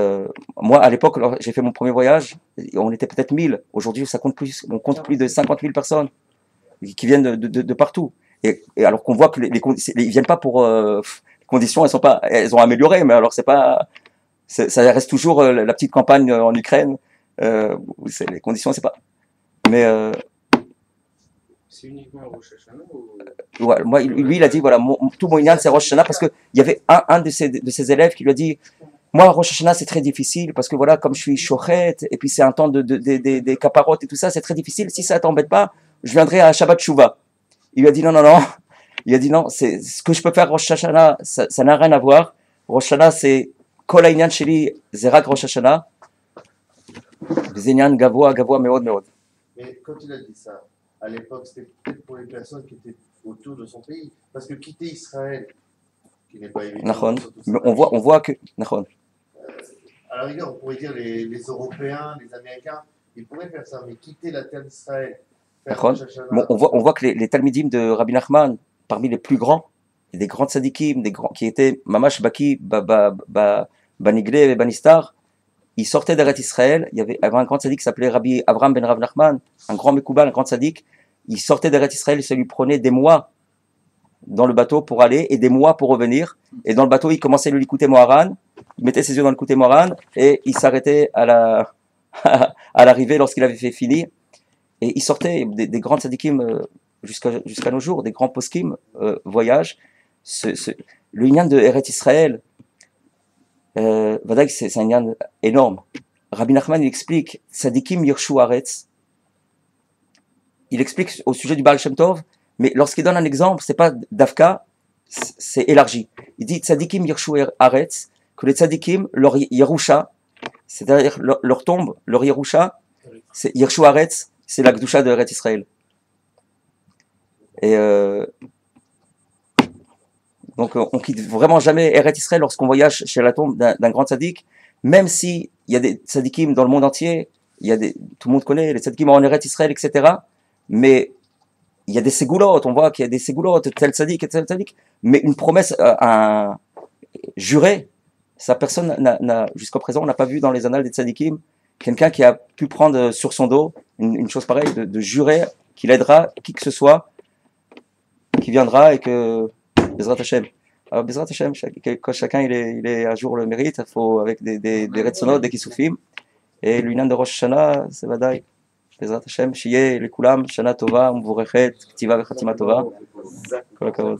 S1: moi, à l'époque, j'ai fait mon premier voyage, on était peut-être 1000. Aujourd'hui, on compte plus de 50 000 personnes qui viennent de partout. Et alors qu'on voit que ils viennent pas pour... les conditions, elles ont amélioré, mais alors ça reste toujours la petite campagne en Ukraine. Les conditions, c'est pas... Mais...
S4: C'est uniquement Rosh Hashanah ou...
S1: Ouais, lui, il a dit, voilà, tout mon Inyan, c'est Rosh Hashanah, parce qu'il y avait un de ses élèves qui lui a dit, Moi, Rosh Hashanah, c'est très difficile parce que voilà, comme je suis shochet, et puis c'est un temps des caparotes et tout ça, c'est très difficile. Si ça t'embête pas, je viendrai à Shabbat Shuvah. Il lui a dit non, non, non. Il a dit non, c'est ce que je peux faire Rosh Hashanah, ça n'a rien à voir. Rosh Hashanah, c'est Kol Hainyan Sheli, Zerak Rosh Hashanah. Zenyan Gavoa, Gavoa, Meod, Meod.
S2: Mais quand il a dit ça, à l'époque, c'était peut-être pour les personnes qui étaient autour de son pays. Parce que quitter Israël, qui n'est pas évident.
S1: Nahon.
S2: surtout
S1: Mais
S2: ça,
S1: on voit que. Nahon.
S2: À la rigueur, on pourrait dire les Européens, les Américains, ils pourraient faire ça, mais quitter la terre d'Israël, faire
S1: Nahon.
S2: Rosh Hashanah,
S1: Bon, on voit que les Talmidim de Rabbi Nachman, parmi les plus grands, et des grands tzadikim, des grands, qui étaient Mamash Baki, Banigle et Banistar, ils sortaient d'Eretz Israël. Il y avait un grand tzadik qui s'appelait Rabbi Avram ben Rav Nachman, un grand Mekoubal, un grand tzadik. Il sortait d'Eretz Israël et ça lui prenait des mois dans le bateau pour aller et des mois pour revenir. Et dans le bateau, il commençait le Likutei Moharan, il mettait ses yeux dans le Likutei Moharan et il s'arrêtait à l'arrivée lorsqu'il avait fait fini. Et il sortait des grands tzadikim jusqu'à nos jours, des grands poskim voyagent. Le Inyan de Eretz Israël, c'est un Inyan énorme. Rabbi Nachman, il explique tzadikim yirshu aretz. Il explique au sujet du Baal Shem Tov, mais lorsqu'il donne un exemple, c'est pas d'Afka, c'est élargi. Il dit tzadikim yirshu aretz, que les tzadikim, leur yerusha, c'est-à-dire leur tombe, leur yerusha, c'est yirshu aretz, c'est la Gdusha de Eretz Israël. Et donc on quitte vraiment jamais Eretz Israël lorsqu'on voyage chez la tombe d'un grand tzaddik, même si il y a des tzaddikim dans le monde entier, tout le monde connaît les tzaddikim en Eretz Israël, etc. Mais il y a des ségoulottes, on voit qu'il y a des ségoulottes, tel tzaddik et tel tzaddik, mais une promesse jurée, ça personne jusqu'à présent on n'a pas vu dans les annales des tzaddikim quelqu'un qui a pu prendre sur son dos une chose pareille, de jurer qu'il aidera qui que ce soit qui viendra et que Bezrat Hashem. Alors Bezrat Hashem, quand chacun il est à jour le mérite, il faut avec des retsonot, des kisoufim, et l'union de Rosh Hashanah, c'est Vadaï. Bezrat Hashem, Shiye, le Kulam, Shana Tova, Mvurechet, Ktiva Vechatima Tova. Kol hakavod.